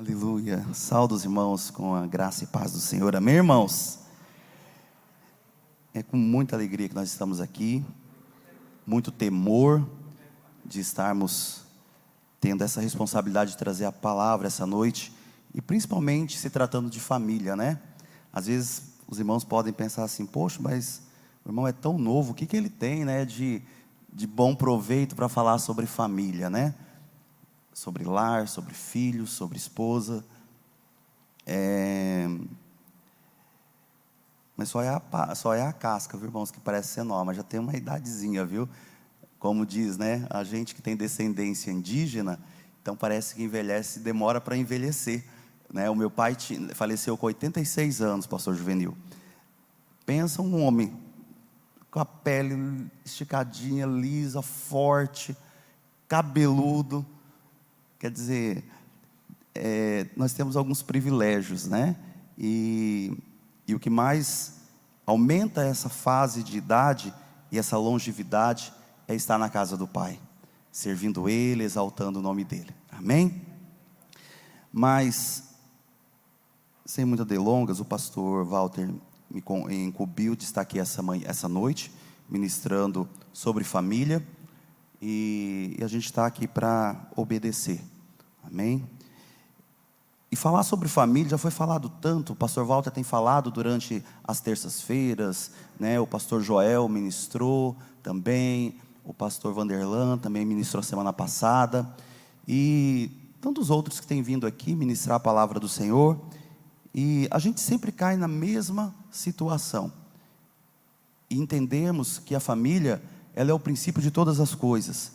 Aleluia. Saúde os irmãos com a graça e paz do Senhor. Amém, irmãos? É com muita alegria que nós estamos aqui, muito temor de estarmos tendo essa responsabilidade de trazer a palavra essa noite, e principalmente se tratando de família, né? Às vezes os irmãos podem pensar assim: poxa, mas o irmão é tão novo, o que ele tem, né, de bom proveito para falar sobre família, né? Sobre lar, sobre filhos, sobre esposa. Mas só é a casca, viu, irmãos, que parece ser nova, mas já tem uma idadezinha, viu? Como diz, né, a gente que tem descendência indígena, então parece que envelhece, demora para envelhecer, né? O meu pai faleceu com 86 anos, pastor Juvenil. Pensa um homem com a pele esticadinha, lisa, forte, cabeludo. Quer dizer, nós temos alguns privilégios, né? E o que mais aumenta essa fase de idade e essa longevidade é estar na casa do Pai, servindo Ele, exaltando o nome dEle. Amém? Mas, sem muitas delongas, o pastor Walter me incumbiu de estar aqui essa noite, ministrando sobre família, e a gente está aqui para obedecer. Amém? E falar sobre família já foi falado tanto. O pastor Walter tem falado durante as terças-feiras, né? O pastor Joel ministrou também, o pastor Vanderlan também ministrou semana passada, e tantos outros que têm vindo aqui ministrar a palavra do Senhor. E a gente sempre cai na mesma situação, e entendemos que a família, ela é o princípio de todas as coisas.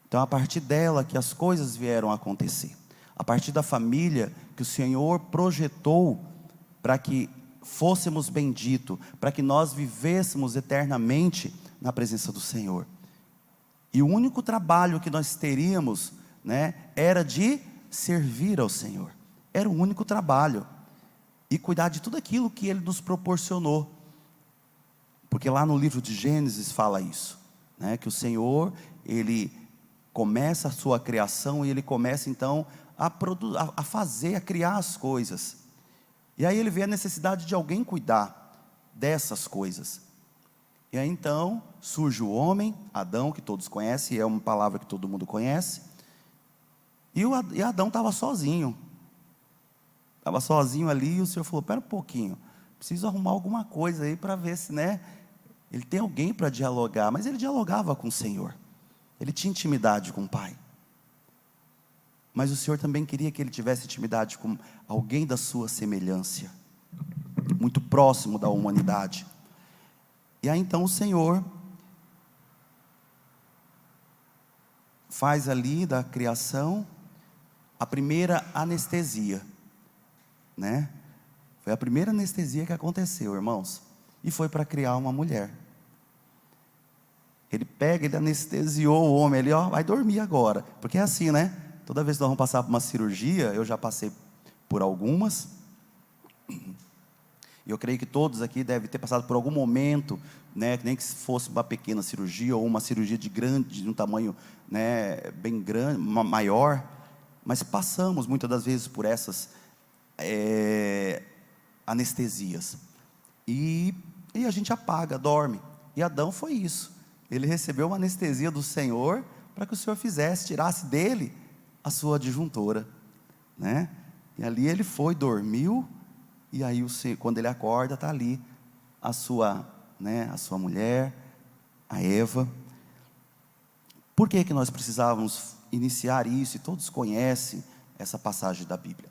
Então, a partir dela que as coisas vieram a acontecer. A partir da família que o Senhor projetou para que fôssemos benditos, para que nós vivêssemos eternamente na presença do Senhor. E o único trabalho que nós teríamos, né, era de servir ao Senhor. Era o único trabalho. E cuidar de tudo aquilo que Ele nos proporcionou. Porque lá no livro de Gênesis fala isso, né, que o Senhor, Ele começa a sua criação, e Ele começa então a fazer, a criar as coisas. E aí Ele vê a necessidade de alguém cuidar dessas coisas. E aí então surge o homem, Adão, que todos conhecem, é uma palavra que todo mundo conhece. E Adão estava sozinho. Estava sozinho ali, e o Senhor falou: espera um pouquinho, preciso arrumar alguma coisa aí para ver se, né, ele tem alguém para dialogar. Mas ele dialogava com o Senhor, ele tinha intimidade com o Pai. Mas o Senhor também queria que ele tivesse intimidade com alguém da sua semelhança, muito próximo da humanidade. E aí então o Senhor faz ali da criação a primeira anestesia, né? Foi a primeira anestesia que aconteceu, irmãos, e foi para criar uma mulher. Ele anestesiou o homem, ele, vai dormir agora, porque é assim, né? Toda vez que nós vamos passar por uma cirurgia, eu já passei por algumas, e eu creio que todos aqui devem ter passado por algum momento, né, nem que fosse uma pequena cirurgia, ou uma cirurgia de um tamanho, né, bem grande, maior, mas passamos muitas das vezes por essas anestesias, e a gente apaga, dorme. E Adão foi isso, ele recebeu uma anestesia do Senhor, para que o Senhor tirasse dele a sua adjuntora, né? E ali ele foi, dormiu, e aí quando ele acorda, está ali a sua mulher, a Eva. Por que nós precisávamos iniciar isso? E todos conhecem essa passagem da Bíblia.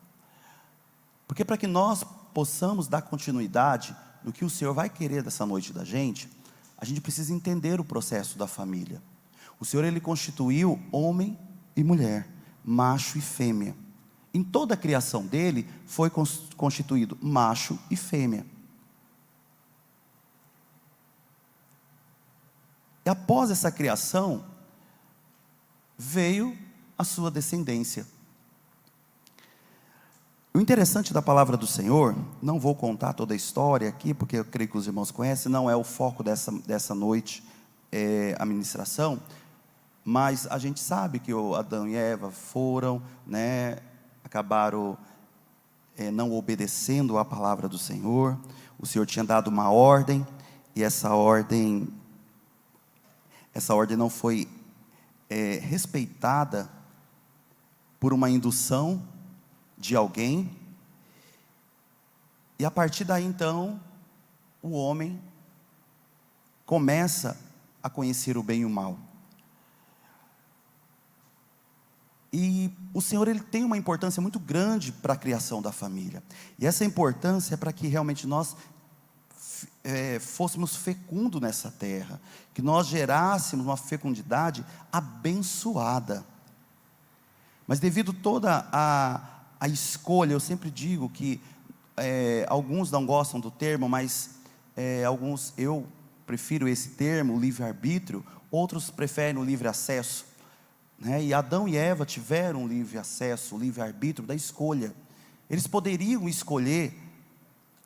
Porque para que nós possamos dar continuidade no que o Senhor vai querer dessa noite da gente, a gente precisa entender o processo da família. O Senhor, Ele constituiu homem e mulher, macho e fêmea. Em toda a criação dele foi constituído macho e fêmea. E após essa criação veio a sua descendência. O interessante da palavra do Senhor, não vou contar toda a história aqui, porque eu creio que os irmãos conhecem, não é o foco dessa noite, a ministração, mas a gente sabe que o Adão e Eva foram, né, acabaram não obedecendo à palavra do Senhor. O Senhor tinha dado uma ordem, e essa ordem não foi respeitada por uma indução de alguém. E a partir daí então, o homem começa a conhecer o bem e o mal. E o Senhor, Ele tem uma importância muito grande para a criação da família. E essa importância é para que realmente nós fôssemos fecundos nessa terra, que nós gerássemos uma fecundidade abençoada. Mas devido toda a escolha, eu sempre digo que alguns não gostam do termo, mas eu prefiro esse termo, livre-arbítrio, outros preferem o livre acesso. E Adão e Eva tiveram livre acesso, livre-arbítrio da escolha. Eles poderiam escolher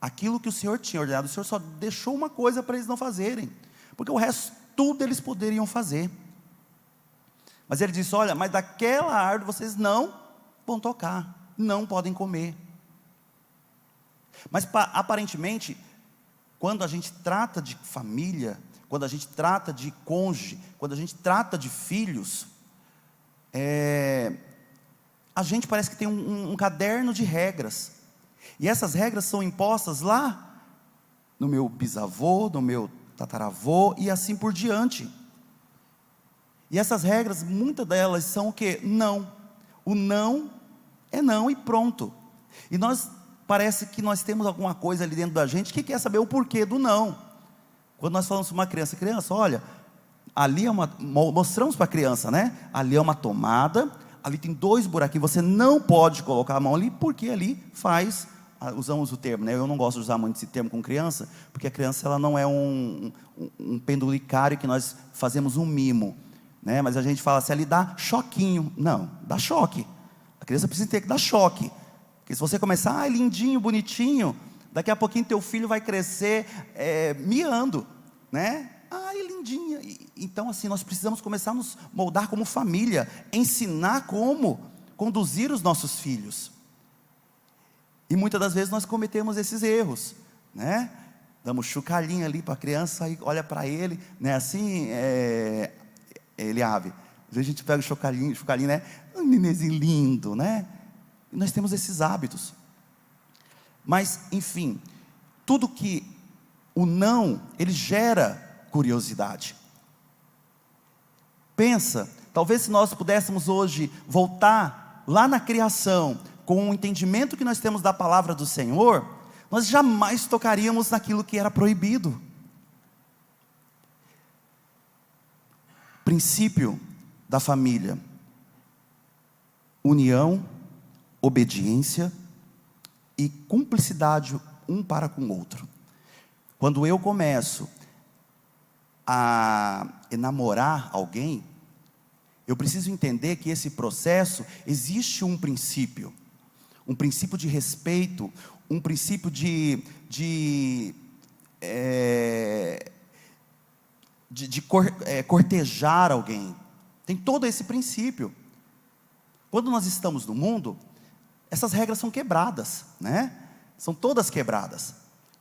aquilo que o Senhor tinha ordenado. O Senhor só deixou uma coisa para eles não fazerem, porque o resto tudo eles poderiam fazer. Mas Ele disse: olha, mas daquela árvore vocês não vão tocar, não podem comer. Mas aparentemente, quando a gente trata de família, quando a gente trata de cônjuge, quando a gente trata de filhos, a gente parece que tem um caderno de regras, e essas regras são impostas lá no meu bisavô, no meu tataravô, e assim por diante. E essas regras, muitas delas são o quê? Não. O não é não e pronto. E parece que nós temos alguma coisa ali dentro da gente que quer saber o porquê do não. Quando nós falamos para uma criança, olha, ali mostramos para a criança, ali é uma tomada, ali tem 2 buraquinhos, você não pode colocar a mão ali, porque ali usamos o termo, eu não gosto de usar muito esse termo com criança, porque a criança ela não é um penduricário que nós fazemos um mimo, mas a gente fala assim, ali dá choquinho. Não, dá choque. A criança precisa ter que dar choque, porque se você começar, lindinho, bonitinho, daqui a pouquinho teu filho vai crescer miando, lindinha. Então assim, nós precisamos começar a nos moldar como família, ensinar como conduzir os nossos filhos. E muitas das vezes nós cometemos esses erros, damos chocalhinho ali para a criança, aí olha para ele, assim, Eliabe, às vezes a gente pega o chocalhinho, um nenenzinho lindo, e nós temos esses hábitos. Mas enfim, tudo que o não, ele gera curiosidade. Pensa, talvez se nós pudéssemos hoje voltar lá na criação, com o entendimento que nós temos da palavra do Senhor, nós jamais tocaríamos naquilo que era proibido. Princípio da família: união, obediência e cumplicidade um para com o outro. Quando eu começo a enamorar alguém, eu preciso entender que esse processo existe um princípio de respeito, um princípio de cortejar alguém. Tem todo esse princípio. Quando nós estamos no mundo, essas regras são quebradas, são todas quebradas.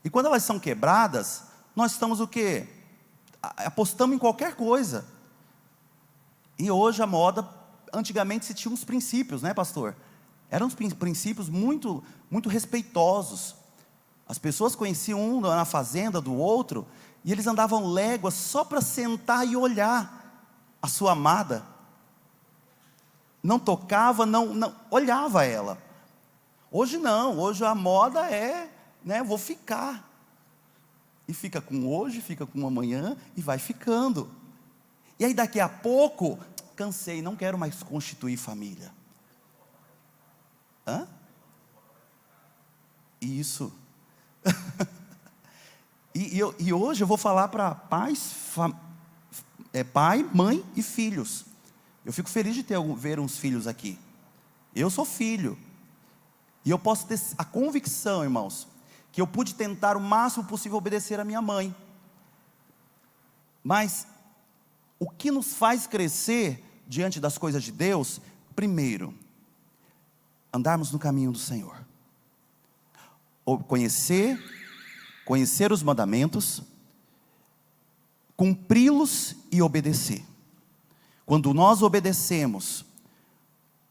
E quando elas são quebradas, nós estamos o quê? Apostamos em qualquer coisa. E hoje a moda, antigamente se tinha uns princípios, pastor? Eram uns princípios muito, muito respeitosos. As pessoas conheciam um na fazenda do outro, e eles andavam léguas só para sentar e olhar a sua amada. Não tocava, não olhava ela. Hoje não, hoje a moda vou ficar. E fica com hoje, fica com amanhã, e vai ficando. E aí daqui a pouco, cansei, não quero mais constituir família. Isso. E hoje eu vou falar para pais, pai, mãe e filhos. Eu fico feliz de ver uns filhos aqui. Eu sou filho. E eu posso ter a convicção, irmãos, que eu pude tentar o máximo possível obedecer a minha mãe. Mas o que nos faz crescer diante das coisas de Deus, primeiro, andarmos no caminho do Senhor. Conhecer os mandamentos, cumpri-los e obedecer. Quando nós obedecemos,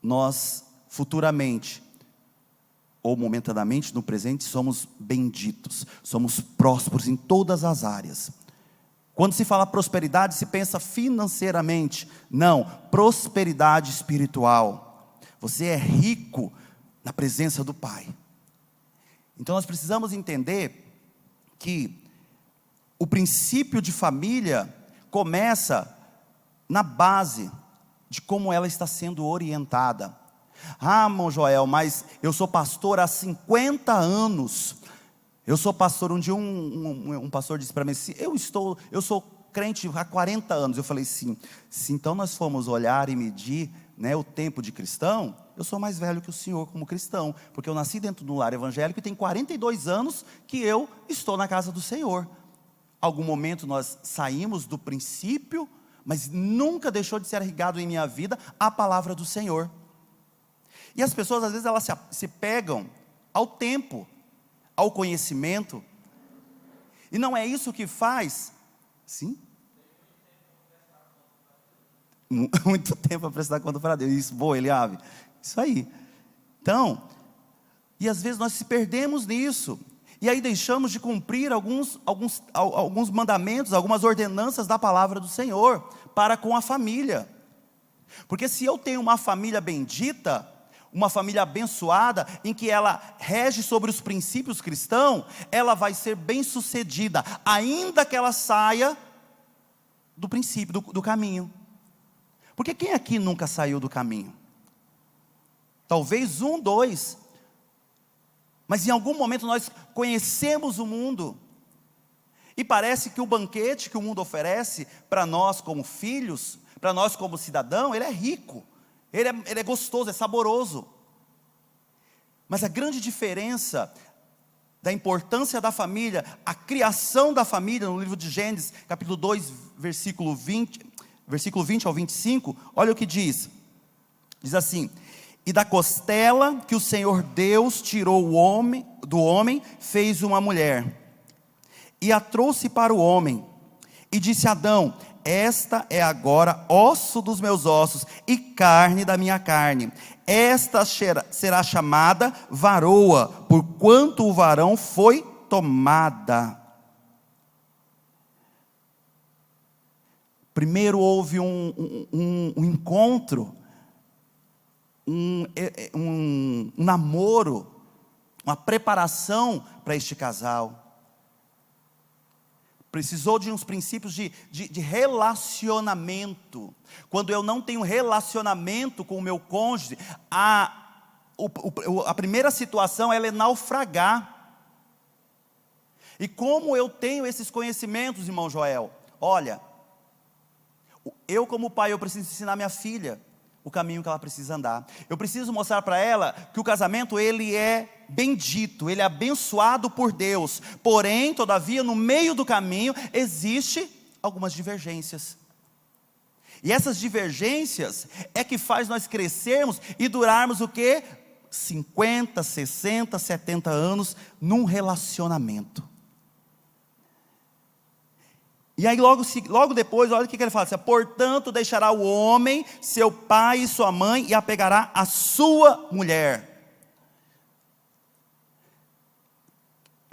nós futuramente, ou momentaneamente no presente, somos benditos, somos prósperos em todas as áreas. Quando se fala prosperidade, se pensa financeiramente. Não, prosperidade espiritual. Você é rico na presença do Pai. Então nós precisamos entender que o princípio de família começa na base de como ela está sendo orientada. Ah, irmão Joel, mas eu sou pastor há 50 anos. Eu sou pastor, um dia um pastor disse para mim assim, eu sou crente há 40 anos. Eu falei sim, se então nós formos olhar e medir, né, o tempo de cristão, eu sou mais velho que o senhor como cristão, porque eu nasci dentro de um lar evangélico e tem 42 anos que eu estou na casa do Senhor. Algum momento nós saímos do princípio, mas nunca deixou de ser irrigado em minha vida a palavra do Senhor. E as pessoas às vezes elas se pegam ao tempo, ao conhecimento, e não é isso que faz, sim? Muito tempo para prestar conta para Deus. Isso, boa, Eliabe. Isso aí. Então, e às vezes nós se perdemos nisso, e aí deixamos de cumprir alguns mandamentos, algumas ordenanças da palavra do Senhor, para com a família. Porque se eu tenho uma família bendita, uma família abençoada, em que ela rege sobre os princípios cristãos, ela vai ser bem sucedida, ainda que ela saia do princípio, do caminho. Porque quem aqui nunca saiu do caminho? Talvez 1, 2. Mas em algum momento nós conhecemos o mundo. E parece que o banquete que o mundo oferece para nós como filhos, para nós como cidadão, ele é rico. Ele é gostoso, é saboroso. Mas a grande diferença da importância da família, a criação da família, no livro de Gênesis, capítulo 2, versículo 20 ao 25, olha o que diz. Diz assim: e da costela que o Senhor Deus tirou do homem, fez uma mulher, e a trouxe para o homem, e disse a Adão: esta é agora osso dos meus ossos, e carne da minha carne. Esta será chamada varoa, porquanto o varão foi tomada. Primeiro houve um encontro, um namoro, uma preparação para este casal. Precisou de uns princípios de relacionamento. Quando eu não tenho relacionamento com o meu cônjuge, a primeira situação ela é naufragar. E como eu tenho esses conhecimentos, irmão Joel? Olha, eu como pai, eu preciso ensinar minha filha o caminho que ela precisa andar. Eu preciso mostrar para ela que o casamento ele é bendito, ele é abençoado por Deus. Porém, todavia, no meio do caminho existe algumas divergências. E essas divergências é que faz nós crescermos e durarmos o quê? 50, 60, 70 anos num relacionamento. E aí logo depois, olha o que ele fala, assim, portanto deixará o homem, seu pai e sua mãe, e apegará a sua mulher.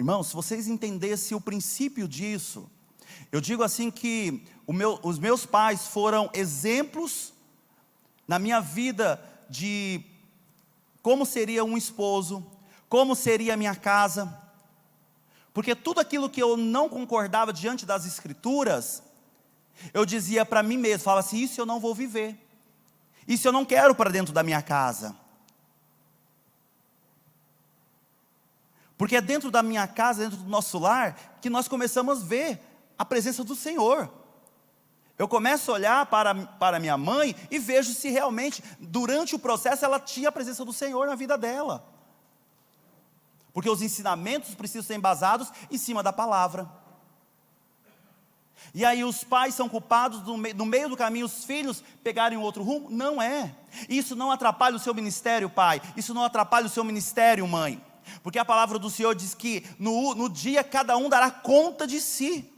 Irmãos, se vocês entendessem o princípio disso, eu digo assim que os meus pais foram exemplos na minha vida de como seria um esposo, como seria a minha casa. Porque tudo aquilo que eu não concordava diante das escrituras, eu dizia para mim mesmo, falava assim, isso eu não vou viver, isso eu não quero para dentro da minha casa. Porque é dentro da minha casa, dentro do nosso lar, que nós começamos a ver a presença do Senhor. Eu começo a olhar para minha mãe e vejo se realmente, durante o processo, ela tinha a presença do Senhor na vida dela. Porque os ensinamentos precisam ser embasados em cima da palavra. E aí os pais são culpados no meio do caminho os filhos pegarem um outro rumo? Não é. Isso não atrapalha o seu ministério, pai. Isso não atrapalha o seu ministério, mãe. Porque a palavra do Senhor diz que no dia cada um dará conta de si.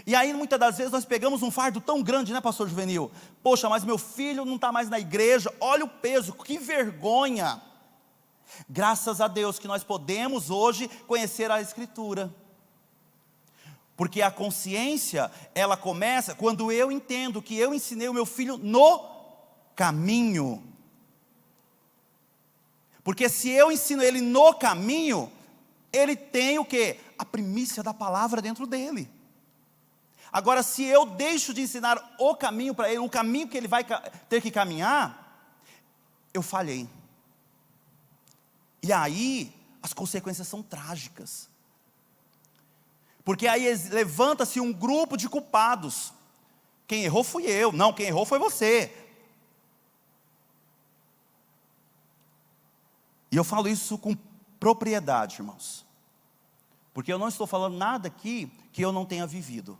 E aí muitas das vezes nós pegamos um fardo tão grande, né, pastor Juvenil? Poxa, mas meu filho não está mais na igreja, olha o peso, que vergonha. Graças a Deus que nós podemos hoje conhecer a Escritura. Porque a consciência, ela começa quando eu entendo que eu ensinei o meu filho no caminho. Porque se eu ensino ele no caminho, ele tem o quê? A primícia da palavra dentro dele. Agora, se eu deixo de ensinar o caminho para ele, o caminho que ele vai ter que caminhar, eu falhei. E aí, as consequências são trágicas. Porque aí levanta-se um grupo de culpados. Quem errou fui eu, não, quem errou foi você. E eu falo isso com propriedade, irmãos. Porque eu não estou falando nada aqui que eu não tenha vivido.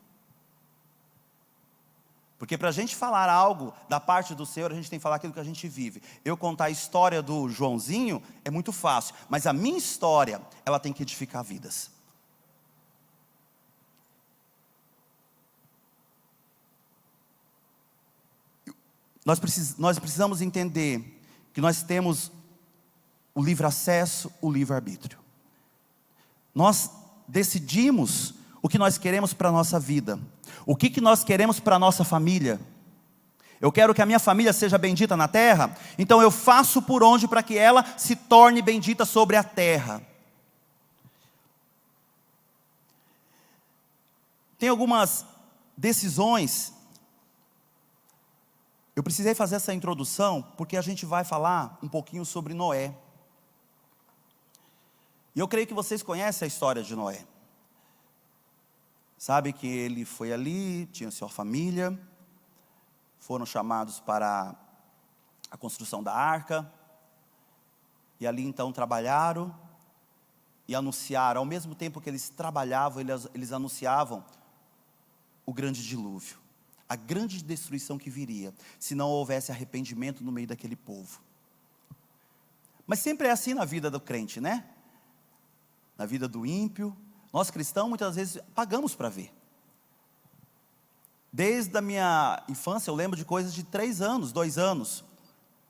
Porque para a gente falar algo da parte do Senhor, a gente tem que falar aquilo que a gente vive. Eu contar a história do Joãozinho é muito fácil, mas a minha história, ela tem que edificar vidas. Nós precisamos entender que nós temos o livre acesso, o livre arbítrio. Nós decidimos o que nós queremos para a nossa vida. O que nós queremos para a nossa família. Eu quero que a minha família seja bendita na terra, então eu faço por onde para que ela se torne bendita sobre a terra. Tem algumas decisões. Eu precisei fazer essa introdução porque a gente vai falar um pouquinho sobre Noé. E eu creio que vocês conhecem a história de Noé. Sabe que ele foi ali, tinha sua família, foram chamados para a construção da arca, e ali então trabalharam e anunciaram, ao mesmo tempo que eles trabalhavam, eles anunciavam o grande dilúvio, a grande destruição que viria, se não houvesse arrependimento no meio daquele povo. Mas sempre é assim na vida do crente, né? Na vida do ímpio. Nós cristãos muitas vezes pagamos para ver. Desde a minha infância eu lembro de coisas de 3 anos, 2 anos,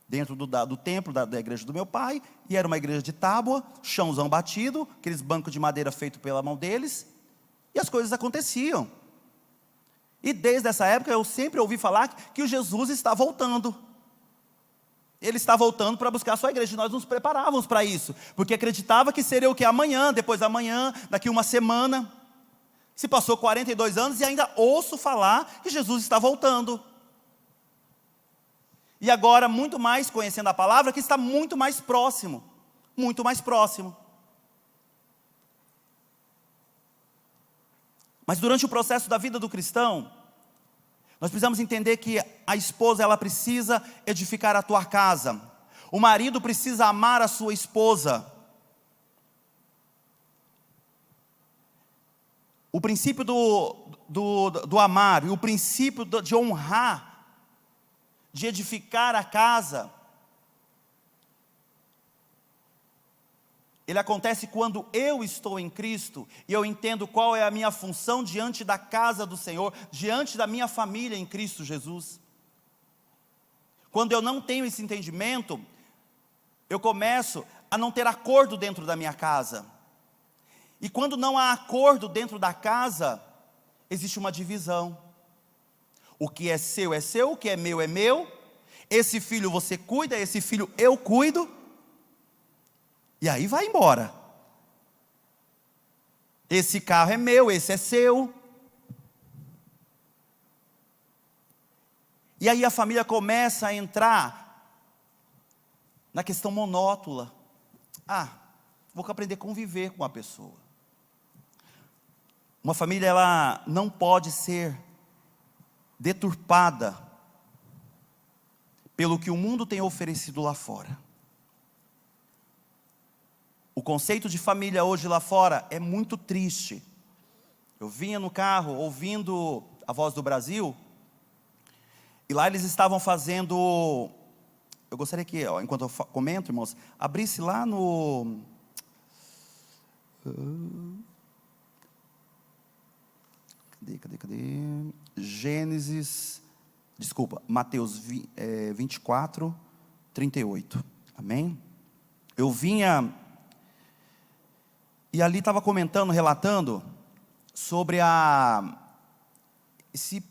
dentro do templo da igreja do meu pai, e era uma igreja de tábua, chãozão batido, aqueles bancos de madeira feitos pela mão deles, e as coisas aconteciam. E desde essa época eu sempre ouvi falar que o Jesus está voltando. Ele está voltando para buscar a sua igreja, e nós nos preparávamos para isso, porque acreditava que seria o que? Amanhã, depois da manhã, daqui uma semana. Se passou 42 anos e ainda ouço falar que Jesus está voltando. E agora, muito mais conhecendo a palavra, que está muito mais próximo. Muito mais próximo. Mas durante o processo da vida do cristão, nós precisamos entender que a esposa, ela precisa edificar a tua casa. O marido precisa amar a sua esposa. O princípio do amar e o princípio de honrar, de edificar a casa, ele acontece quando eu estou em Cristo e eu entendo qual é a minha função diante da casa do Senhor, diante da minha família em Cristo Jesus. Quando eu não tenho esse entendimento, eu começo a não ter acordo dentro da minha casa. E quando não há acordo dentro da casa, existe uma divisão. O que é seu, o que é meu. Esse filho você cuida, esse filho eu cuido. E aí vai embora. Esse carro é meu, esse é seu. E aí a família começa a entrar na questão monótona. Vou aprender a conviver com a pessoa. Uma família, ela não pode ser deturpada pelo que o mundo tem oferecido lá fora. O conceito de família hoje lá fora é muito triste. Eu vinha no carro ouvindo a Voz do Brasil, e lá eles estavam fazendo... Eu gostaria que, enquanto eu comento, irmãos, abrisse lá no... Cadê? Mateus 24, 38. Amém? Eu vinha, e ali estava comentando, relatando, sobre esse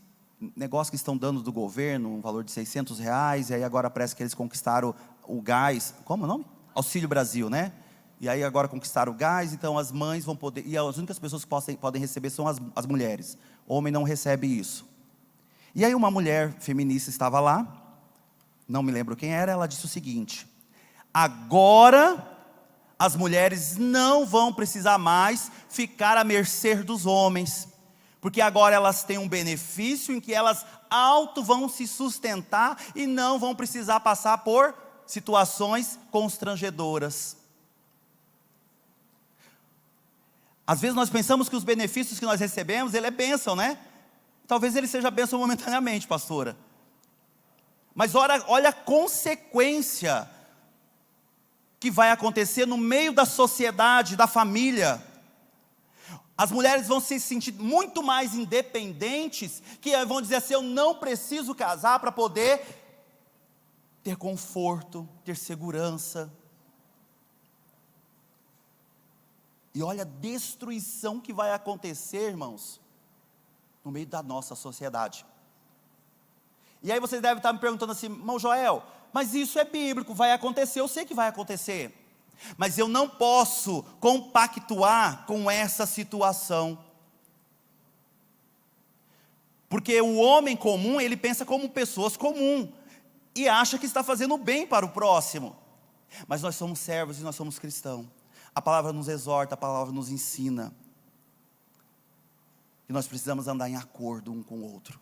negócio que estão dando do governo, um valor de R$600, e aí agora parece que eles conquistaram o gás, como é o nome? Auxílio Brasil, né? E aí agora conquistaram o gás, então as mães vão poder, e as únicas pessoas que podem receber são as mulheres. O homem não recebe isso. E aí uma mulher feminista estava lá, não me lembro quem era, ela disse o seguinte: agora as mulheres não vão precisar mais ficar à mercê dos homens, porque agora elas têm um benefício em que elas vão se sustentar e não vão precisar passar por situações constrangedoras. Às vezes nós pensamos que os benefícios que nós recebemos, ele é bênção, né? Talvez ele seja bênção momentaneamente, pastora. Mas olha a consequência que vai acontecer no meio da sociedade, da família. As mulheres vão se sentir muito mais independentes, que vão dizer assim: eu não preciso casar para poder ter conforto, ter segurança. E olha a destruição que vai acontecer, irmãos, no meio da nossa sociedade. E aí vocês devem estar me perguntando assim: irmão Joel, mas isso é bíblico, vai acontecer, eu sei que vai acontecer, mas eu não posso compactuar com essa situação, porque o homem comum, ele pensa como pessoas comuns, e acha que está fazendo bem para o próximo, mas nós somos servos e nós somos cristãos. A palavra nos exorta, a palavra nos ensina que nós precisamos andar em acordo um com o outro.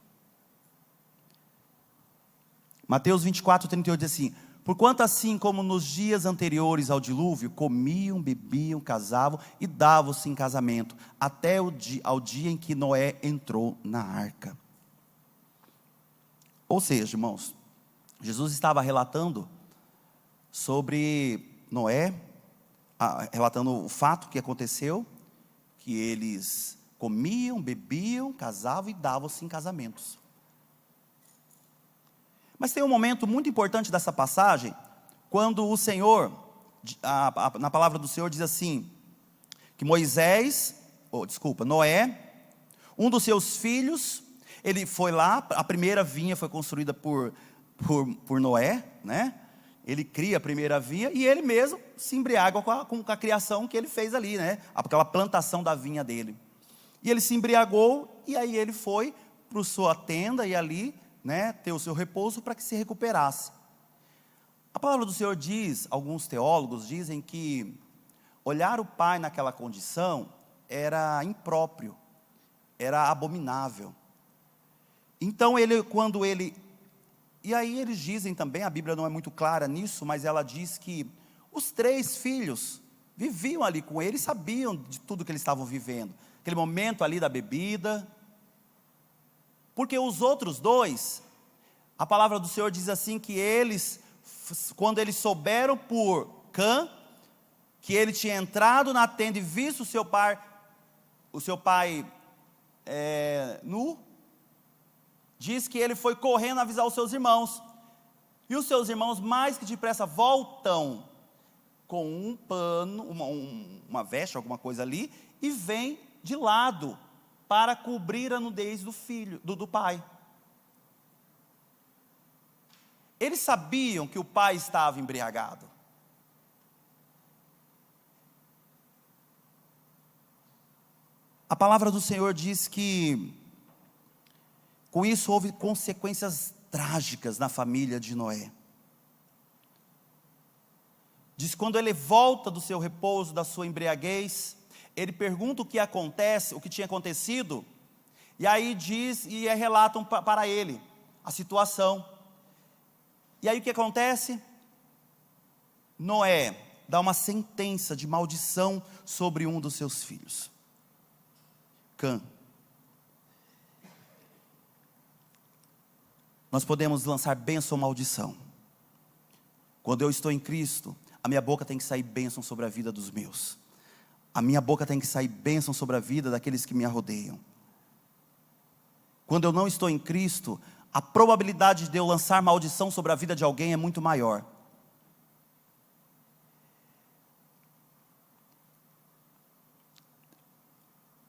Mateus 24, 38 diz assim: porquanto assim como nos dias anteriores ao dilúvio, comiam, bebiam, casavam e davam-se em casamento, até ao dia em que Noé entrou na arca. Ou seja, irmãos, Jesus estava relatando sobre Noé, relatando o fato que aconteceu, que eles comiam, bebiam, casavam e davam-se em casamentos. Mas tem um momento muito importante dessa passagem, quando o Senhor, na palavra do Senhor diz assim, que Noé, um dos seus filhos, ele foi lá, a primeira vinha foi construída por Noé, né? Ele cria a primeira vinha e ele mesmo se embriaga com a criação que ele fez ali, né? Aquela plantação da vinha dele. E ele se embriagou e aí ele foi para sua tenda e ali, né, ter o seu repouso para que se recuperasse. A palavra do Senhor diz, alguns teólogos dizem que olhar o pai naquela condição era impróprio, era abominável. Então e aí eles dizem também, a Bíblia não é muito clara nisso, mas ela diz que os 3 filhos viviam ali com ele, sabiam de tudo que eles estavam vivendo. Aquele momento ali da bebida. Porque os outros 2, a palavra do Senhor diz assim que eles, quando eles souberam por Cã, que ele tinha entrado na tenda e visto o seu pai nu, diz que ele foi correndo avisar os seus irmãos. E os seus irmãos, mais que depressa, voltam com um pano, uma veste, alguma coisa ali, e vêm de lado para cobrir a nudez do filho, do pai. Eles sabiam que o pai estava embriagado. A palavra do Senhor diz que com isso houve consequências trágicas na família de Noé. Diz que quando ele volta do seu repouso, da sua embriaguez, ele pergunta o que acontece, o que tinha acontecido, e aí relatam para ele a situação. E aí o que acontece? Noé dá uma sentença de maldição sobre um dos seus filhos, Cã. nós podemos lançar bênção ou maldição. Quando eu estou em Cristo, a minha boca tem que sair bênção sobre a vida dos meus. A minha boca tem que sair bênção sobre a vida daqueles que me rodeiam. Quando eu não estou em Cristo, a probabilidade de eu lançar maldição sobre a vida de alguém é muito maior.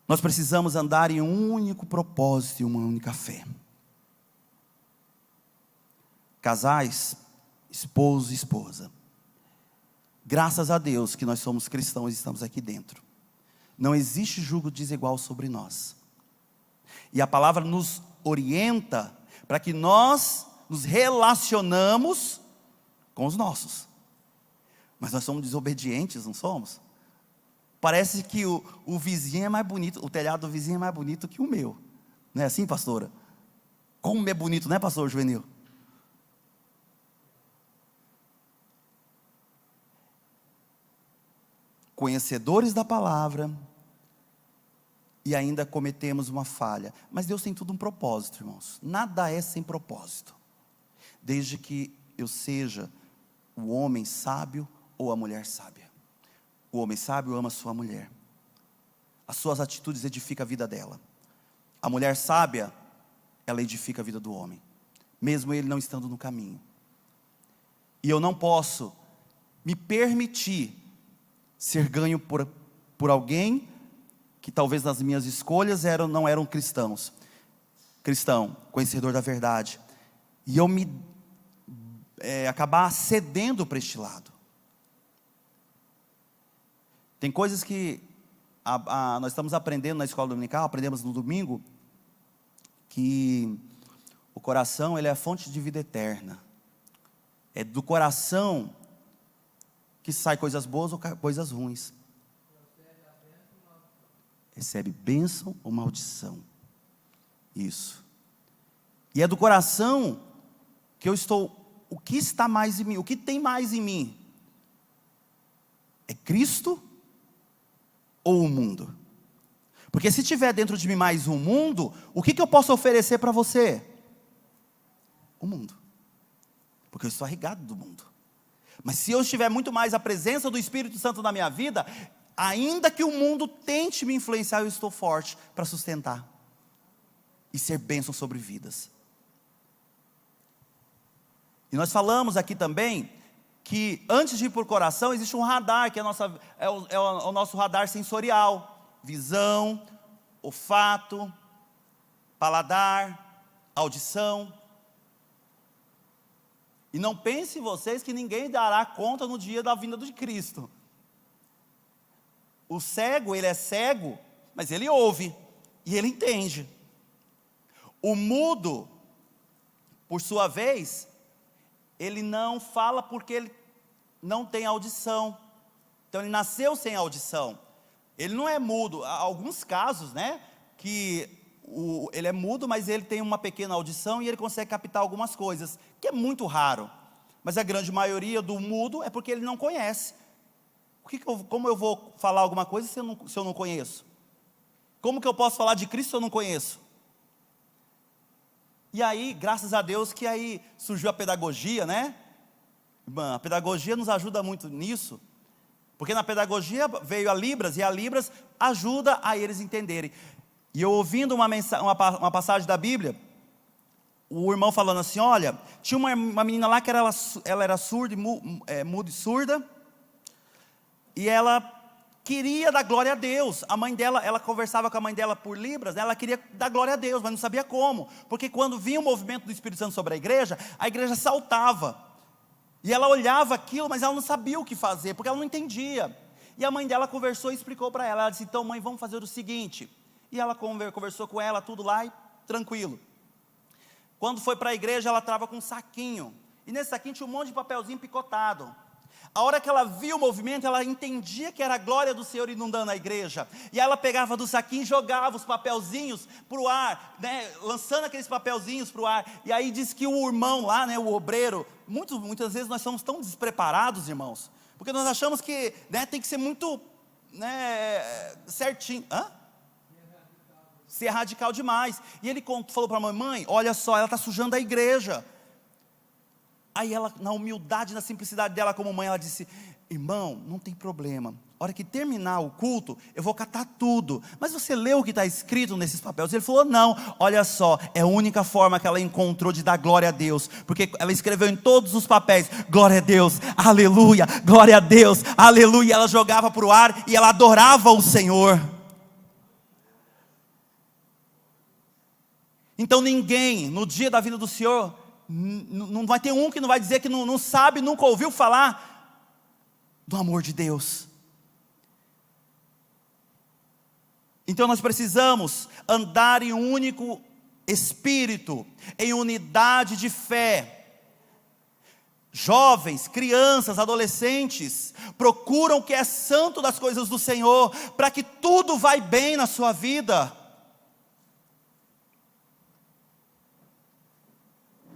Nós precisamos andar em um único propósito e uma única fé. Casais, esposo e esposa. Graças a Deus que nós somos cristãos e estamos aqui dentro. Não existe jugo desigual sobre nós. E a palavra nos orienta para que nós nos relacionamos com os nossos. Mas nós somos desobedientes, não somos? Parece que o vizinho é mais bonito, o telhado do vizinho é mais bonito que o meu. Não é assim, pastora? Como é bonito, não é, pastor Juvenil? Conhecedores da palavra, e ainda cometemos uma falha. Mas Deus tem tudo um propósito, irmãos. Nada é sem propósito. Desde que eu seja o homem sábio ou a mulher sábia. O homem sábio ama sua mulher. As suas atitudes edificam a vida dela. A mulher sábia, ela edifica a vida do homem, mesmo ele não estando no caminho. E eu não posso me permitir ser ganho por alguém que talvez nas minhas escolhas não eram cristãos. Cristão, conhecedor da verdade. E eu acabar cedendo para este lado. Tem coisas que nós estamos aprendendo na escola dominical, aprendemos no domingo, que o coração ele é a fonte de vida eterna. É do coração que sai coisas boas ou coisas ruins. Recebe bênção ou maldição. Isso. E é do coração que eu estou. O que está mais em mim? O que tem mais em mim? É Cristo ou o mundo? Porque se tiver dentro de mim mais um mundo, o que eu posso oferecer para você? O mundo. Porque eu estou arraigado do mundo. Mas se eu estiver muito mais a presença do Espírito Santo na minha vida, ainda que o mundo tente me influenciar, eu estou forte para sustentar e ser bênção sobre vidas. E nós falamos aqui também que antes de ir para o coração existe um radar, que é o nosso radar sensorial: visão, olfato, paladar, audição. E não pensem vocês que ninguém dará conta no dia da vinda de Cristo. O cego, ele é cego, mas ele ouve e ele entende. O mudo, por sua vez, ele não fala porque ele não tem audição. Então ele nasceu sem audição. Ele não é mudo. Há alguns casos, né, que ele é mudo, mas ele tem uma pequena audição e ele consegue captar algumas coisas, que é muito raro. Mas a grande maioria do mudo é porque ele não conhece. Como eu vou falar alguma coisa se eu não conheço? Como que eu posso falar de Cristo se eu não conheço? E aí, graças a Deus que aí surgiu a pedagogia, né? A pedagogia nos ajuda muito nisso, porque na pedagogia veio a Libras, e a Libras ajuda a eles entenderem. E eu ouvindo uma passagem da Bíblia, o irmão falando assim: olha, tinha uma menina lá que ela era surda, muda e surda, e ela queria dar glória a Deus. A mãe dela, ela conversava com a mãe dela por Libras, né? Ela queria dar glória a Deus, mas não sabia como, porque quando vinha o movimento do Espírito Santo sobre a igreja saltava, e ela olhava aquilo, mas ela não sabia o que fazer, porque ela não entendia. E a mãe dela conversou e explicou para ela. Ela disse: então mãe, vamos fazer o seguinte. E ela conversou com ela, tudo lá, e tranquilo. Quando foi para a igreja, ela estava com um saquinho, e nesse saquinho tinha um monte de papelzinho picotado. A hora que ela viu o movimento, ela entendia que era a glória do Senhor inundando a igreja, e ela pegava do saquinho e jogava os papelzinhos para o ar, né, lançando aqueles papelzinhos para o ar. E aí diz que o irmão lá, né, o obreiro, muitas vezes nós somos tão despreparados, irmãos, porque nós achamos que, né, tem que ser muito, né, certinho. ser radical demais. E ele falou para a mãe, olha só, ela está sujando a igreja. Aí ela, na humildade, na simplicidade dela como mãe, ela disse, irmão, não tem problema, a hora que terminar o culto, eu vou catar tudo, mas você leu o que está escrito nesses papéis? Ele falou, não, olha só, é a única forma que ela encontrou de dar glória a Deus, porque ela escreveu em todos os papéis, glória a Deus, aleluia, glória a Deus, aleluia, ela jogava para o ar, e ela adorava o Senhor. Então ninguém, no dia da vinda do Senhor, não vai ter um que não vai dizer que não sabe, nunca ouviu falar do amor de Deus. Então nós precisamos andar em um único espírito, em unidade de fé. Jovens, crianças, adolescentes, procuram o que é santo das coisas do Senhor, para que tudo vai bem na sua vida.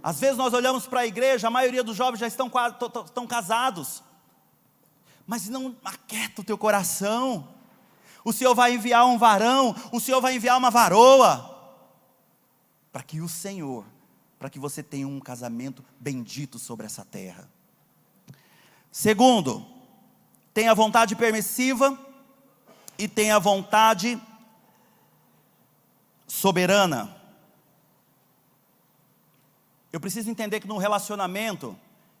Às vezes nós olhamos para a igreja, a maioria dos jovens já estão casados, mas não aquieta o teu coração. O Senhor vai enviar um varão, o Senhor vai enviar uma varoa, para que você tenha um casamento bendito sobre essa terra. Segundo, tem a vontade permissiva e tem a vontade soberana. Eu preciso entender que no relacionamento,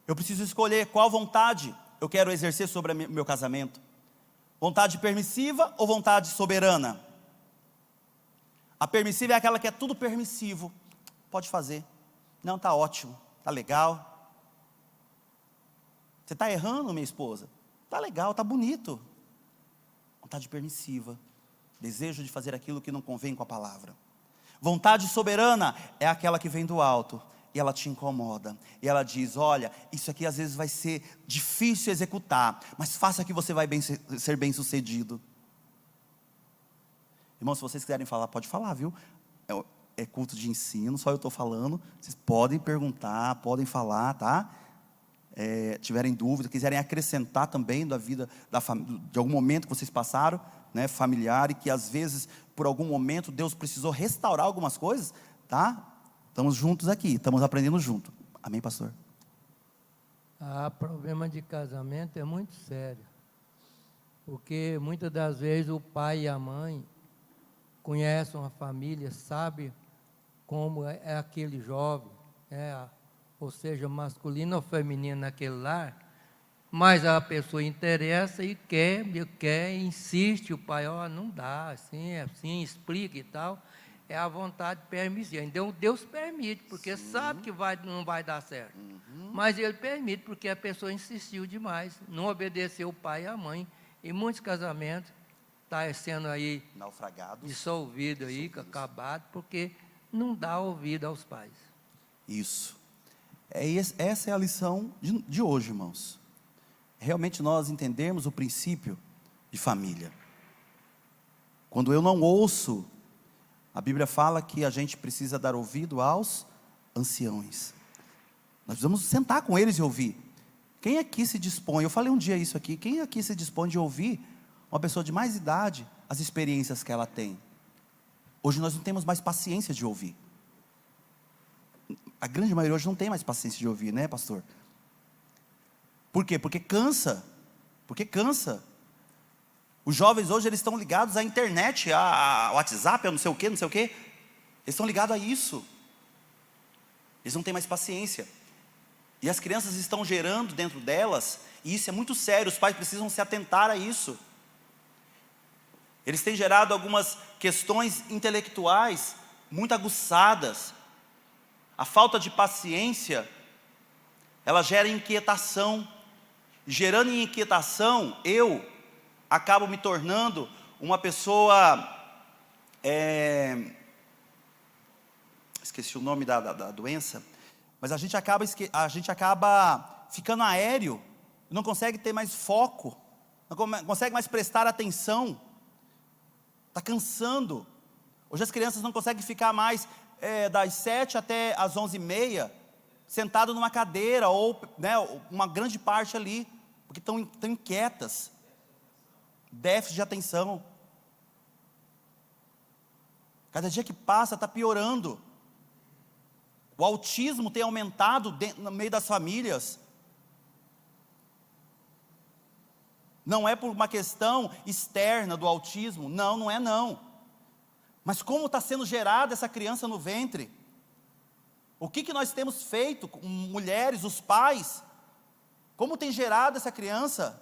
eu preciso escolher qual vontade eu quero exercer sobre o meu casamento. Vontade permissiva ou vontade soberana? A permissiva é aquela que é tudo permissivo. Pode fazer. Não, está ótimo, está legal. Você está errando, minha esposa? Está legal, está bonito. Vontade permissiva. Desejo de fazer aquilo que não convém com a palavra. Vontade soberana é aquela que vem do alto. E ela te incomoda, e ela diz, olha, isso aqui às vezes vai ser difícil executar, mas faça que você vai ser bem sucedido. Irmãos, se vocês quiserem falar, pode falar, viu? É culto de ensino, só eu estou falando, vocês podem perguntar, podem falar, tá? Tiverem dúvida, quiserem acrescentar também da vida, de algum momento que vocês passaram, né, familiar, e que às vezes, por algum momento, Deus precisou restaurar algumas coisas, tá? Estamos juntos aqui, estamos aprendendo junto. Amém, pastor? Problema de casamento é muito sério. Porque muitas das vezes o pai e a mãe conhecem uma família, sabem como é aquele jovem, ou seja, masculino ou feminino naquele lar, mas a pessoa interessa e quer, insiste, o pai, não dá, assim, explica e tal. É a vontade permissiva. Então Deus permite, porque sim, sabe que não vai dar certo. Mas Ele permite, porque a pessoa insistiu demais, não obedeceu o pai e a mãe. E muitos casamentos estão sendo aí naufragados, dissolvidos aí, acabados, porque não dá ouvido aos pais. Isso. Essa é a lição de hoje, irmãos. Realmente nós entendemos o princípio de família. Quando eu não ouço, a Bíblia fala que a gente precisa dar ouvido aos anciões. Nós precisamos sentar com eles e ouvir. Quem aqui se dispõe, eu falei um dia isso aqui, quem aqui se dispõe de ouvir uma pessoa de mais idade, as experiências que ela tem? Hoje nós não temos mais paciência de ouvir. A grande maioria hoje não tem mais paciência de ouvir, né, pastor? Por quê? Porque cansa. Os jovens hoje, eles estão ligados à internet, a WhatsApp, a não sei o quê. Eles estão ligados a isso. Eles não têm mais paciência. E as crianças estão gerando dentro delas, e isso é muito sério, os pais precisam se atentar a isso. Eles têm gerado algumas questões intelectuais muito aguçadas. A falta de paciência, ela gera inquietação. Gerando inquietação, eu acabo me tornando uma pessoa, esqueci o nome da doença, mas a gente acaba ficando aéreo, não consegue ter mais foco, não consegue mais prestar atenção, está cansando. Hoje as crianças não conseguem ficar mais das 7 até as 11h30, sentado numa cadeira, ou uma grande parte ali, porque estão inquietas. Déficit de atenção. Cada dia que passa está piorando. O autismo tem aumentado no meio das famílias. Não é por uma questão externa do autismo, não é não. Mas como está sendo gerada essa criança no ventre? O que nós temos feito com mulheres, os pais? Como tem gerado essa criança?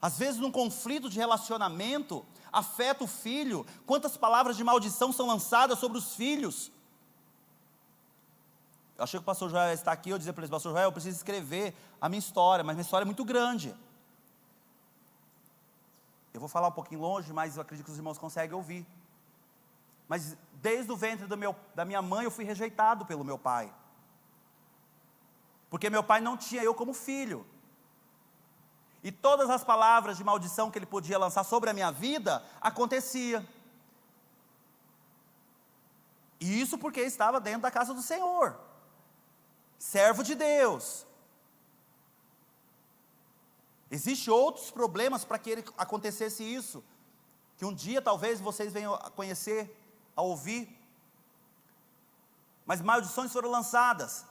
Às vezes num conflito de relacionamento, afeta o filho. Quantas palavras de maldição são lançadas sobre os filhos? Eu achei que o pastor Joel está aqui, eu dizia para ele, pastor Joel, eu preciso escrever a minha história, mas minha história é muito grande. Eu vou falar um pouquinho longe, mas eu acredito que os irmãos conseguem ouvir. Mas desde o ventre da minha mãe, eu fui rejeitado pelo meu pai. Porque meu pai não tinha eu como filho. E todas as palavras de maldição que ele podia lançar sobre a minha vida, acontecia. E isso porque estava dentro da casa do Senhor. Servo de Deus. Existem outros problemas para que ele acontecesse isso, que um dia talvez vocês venham a conhecer, a ouvir. Mas maldições foram lançadas.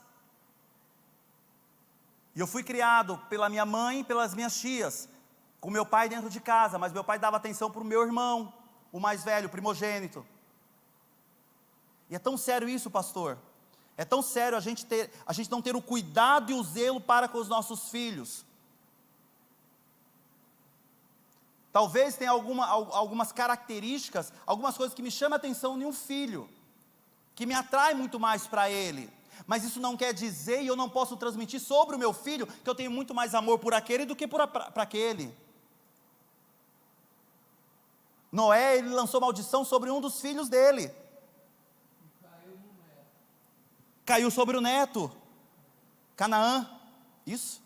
E eu fui criado pela minha mãe e pelas minhas tias, com meu pai dentro de casa, mas meu pai dava atenção para o meu irmão, o mais velho, o primogênito. E é tão sério isso, pastor. É tão sério a gente não ter o cuidado e o zelo para com os nossos filhos. Talvez tenha algumas características, algumas coisas que me chamam a atenção em um filho, que me atrai muito mais para ele. Mas isso não quer dizer, e eu não posso transmitir sobre o meu filho, que eu tenho muito mais amor por aquele do que para aquele. Noé, ele lançou maldição sobre um dos filhos dele. Caiu sobre o neto. Canaã. Isso?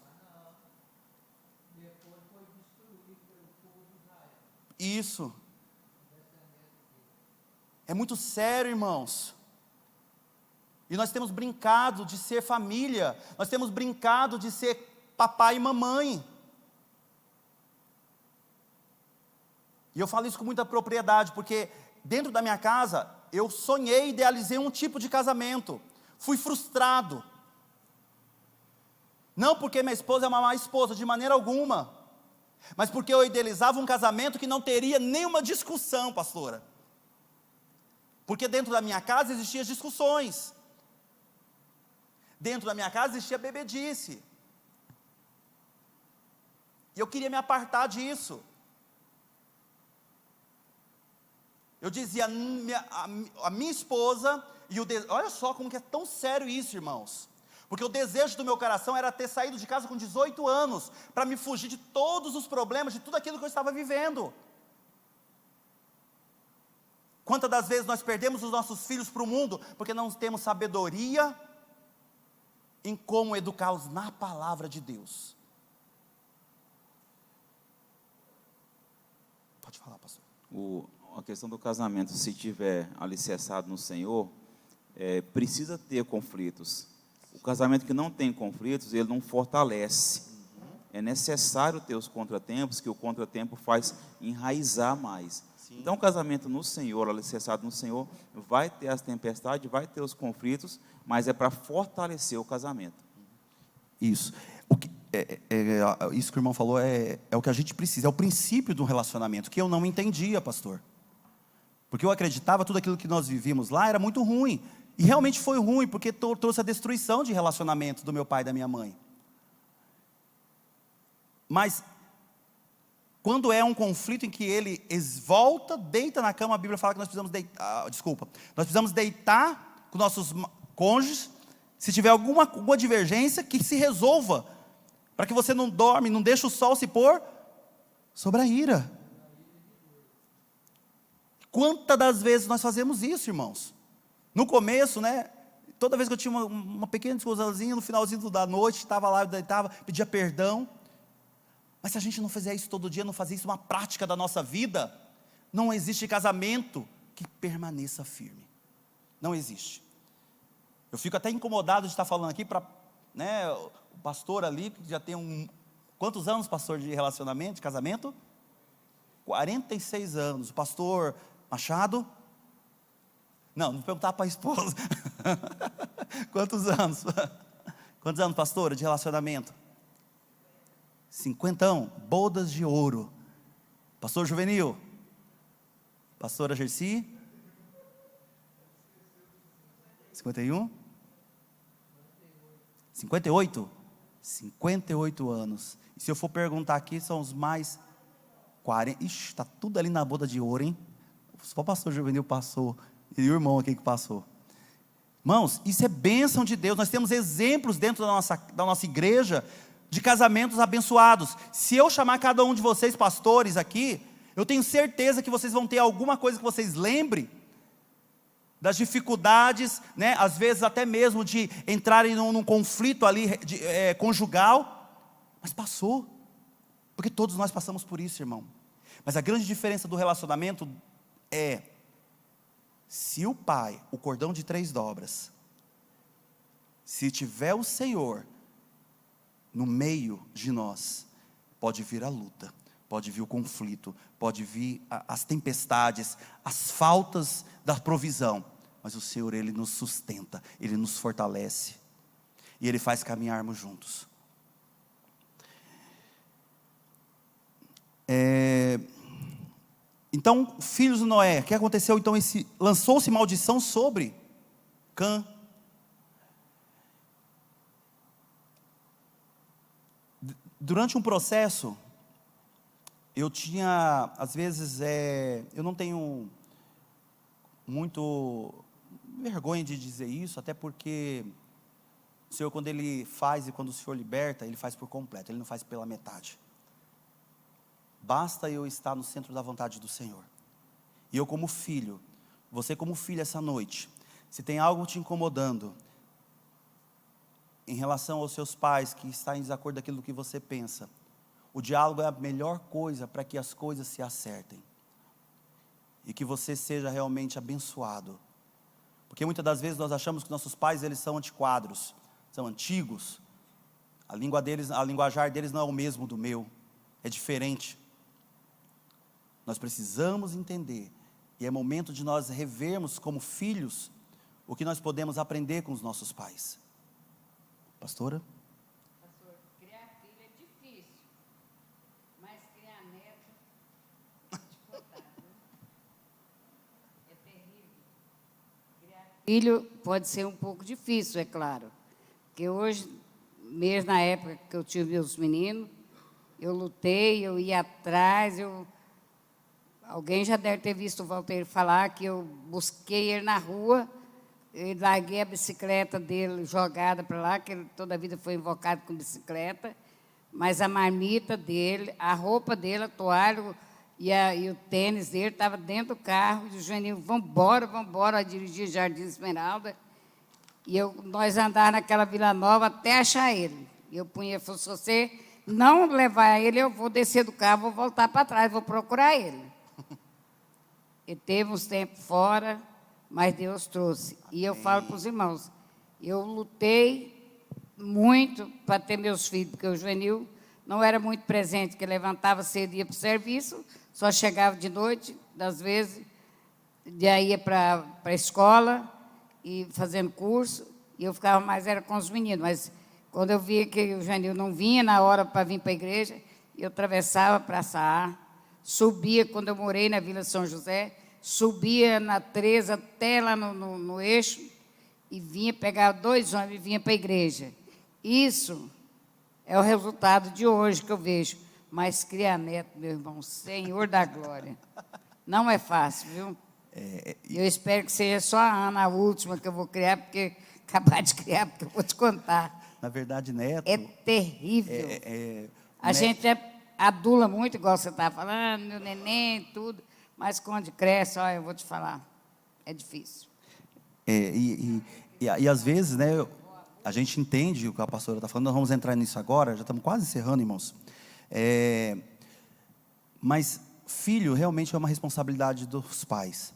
Depois foi destruído pelo povo de Israel. Isso. É muito sério, irmãos. E nós temos brincado de ser família. Nós temos brincado de ser papai e mamãe. E eu falo isso com muita propriedade, porque dentro da minha casa, eu sonhei, idealizei um tipo de casamento. Fui frustrado. Não porque minha esposa é uma má esposa, de maneira alguma. Mas porque eu idealizava um casamento que não teria nenhuma discussão, pastora. Porque dentro da minha casa existiam discussões. Dentro da minha casa existia bebedice. E eu queria me apartar disso. Eu dizia, a minha esposa, olha só como que é tão sério isso, irmãos. Porque o desejo do meu coração era ter saído de casa com 18 anos, para me fugir de todos os problemas, de tudo aquilo que eu estava vivendo. Quantas das vezes nós perdemos os nossos filhos para o mundo, porque não temos sabedoria em como educá-los na palavra de Deus. Pode falar, pastor. A questão do casamento, se tiver alicerçado no Senhor, precisa ter conflitos. O casamento que não tem conflitos, ele não fortalece. É necessário ter os contratempos, que o contratempo faz enraizar mais. Sim. Então, o casamento no Senhor, alicerçado no Senhor, vai ter as tempestades, vai ter os conflitos, mas é para fortalecer o casamento. Isso. Isso que o irmão falou é o que a gente precisa, é o princípio de um relacionamento, que eu não entendia, pastor. Porque eu acreditava tudo aquilo que nós vivíamos lá era muito ruim. E realmente foi ruim, porque trouxe a destruição de relacionamento do meu pai e da minha mãe. Mas, quando é um conflito em que ele volta, deita na cama, a Bíblia fala que nós precisamos deitar, nós precisamos deitar com nossos cônjuges, se tiver alguma divergência, que se resolva, para que você não dorme, não deixe o sol se pôr sobre a ira. Quantas das vezes nós fazemos isso, irmãos? No começo, né? Toda vez que eu tinha uma pequena discussãozinha, no finalzinho da noite, estava lá, eu deitava, pedia perdão. Mas se a gente não fizer isso todo dia, não fazer isso uma prática da nossa vida, não existe casamento que permaneça firme. Não existe. Eu fico até incomodado de estar falando aqui para, né, o pastor ali, que já tem quantos anos, pastor, de relacionamento, de casamento? 46 anos. O pastor Machado? Não vou perguntar para a esposa. Quantos anos? Quantos anos, pastora, de relacionamento? 50, bodas de ouro. Pastor Juvenil? Pastora Gersi? 51? 58? 58 anos. E se eu for perguntar aqui, são os mais 40. Ixi, está tudo ali na boda de ouro, hein? Só o pastor Juvenil passou. E o irmão aqui que passou. Irmãos, isso é bênção de Deus. Nós temos exemplos dentro da nossa igreja de casamentos abençoados. Se eu chamar cada um de vocês pastores aqui, eu tenho certeza que vocês vão ter alguma coisa que vocês lembrem das dificuldades, né? Às vezes até mesmo de entrarem num conflito ali conjugal, mas passou, porque todos nós passamos por isso, irmão. Mas a grande diferença do relacionamento é, se o pai, o cordão de 3 dobras, se tiver o Senhor no meio de nós, pode vir a luta, pode vir o conflito, pode vir as tempestades, as faltas da provisão, mas o Senhor, Ele nos sustenta, Ele nos fortalece, e Ele faz caminharmos juntos. Então, filhos de Noé, o que aconteceu? Então, lançou-se maldição sobre Cã. Durante um processo, eu tinha, às vezes, eu não tenho muito vergonha de dizer isso, até porque o Senhor, quando Ele faz e quando o Senhor liberta, Ele faz por completo, Ele não faz pela metade. Basta eu estar no centro da vontade do Senhor. E eu como filho, você como filha essa noite, se tem algo te incomodando, em relação aos seus pais, que está em desacordo com aquilo que você pensa, o diálogo é a melhor coisa para que as coisas se acertem. E que você seja realmente abençoado. Porque muitas das vezes nós achamos que nossos pais, eles são antiquados, são antigos. A linguajar deles não é o mesmo do meu, é diferente. Nós precisamos entender, e é momento de nós revermos como filhos, o que nós podemos aprender com os nossos pais. Pastora? Pastor, criar filho é difícil, mas criar neto, vou te contar, viu? É terrível. Criar filho pode ser um pouco difícil, é claro, porque hoje, mesmo na época que eu tive meus meninos, eu lutei, eu ia atrás, alguém já deve ter visto o Walter falar que eu busquei ele na rua, eu larguei a bicicleta dele jogada para lá, que ele toda a vida foi invocado com bicicleta, mas a marmita dele, a roupa dele, a toalha e o tênis dele estava dentro do carro, e o Juninho, vamos embora, dirigir Jardim Esmeralda, e nós andávamos naquela Vila Nova até achar ele. E eu punha, se você não levar ele, eu vou descer do carro, vou voltar para trás, vou procurar ele. Ele teve uns tempos fora, mas Deus trouxe. E eu falo para os irmãos, eu lutei muito para ter meus filhos, porque o Juvenil não era muito presente, porque levantava cedo e ia para o serviço, só chegava de noite, às vezes, já ia para a escola, e fazendo curso, e eu ficava mais, era com os meninos, mas quando eu via que o Juvenil não vinha na hora para vir para a igreja, eu atravessava para Saá, subia, quando eu morei na Vila São José, subia na 13 até lá no eixo, e vinha pegar 2 ônibus e vinha para a igreja. Isso é o resultado de hoje que eu vejo. Mas criar neto, meu irmão, Senhor da glória, não é fácil, viu? Eu espero que seja só a Ana, a última que eu vou criar, porque acabar de criar, porque eu vou te contar. Na verdade, neto... É terrível. A gente adula muito, igual você estava falando, meu neném, tudo, mas quando cresce, olha, eu vou te falar, é difícil. E às vezes, né, a gente entende o que a pastora está falando, nós vamos entrar nisso agora, já estamos quase encerrando, irmãos. Mas filho realmente é uma responsabilidade dos pais.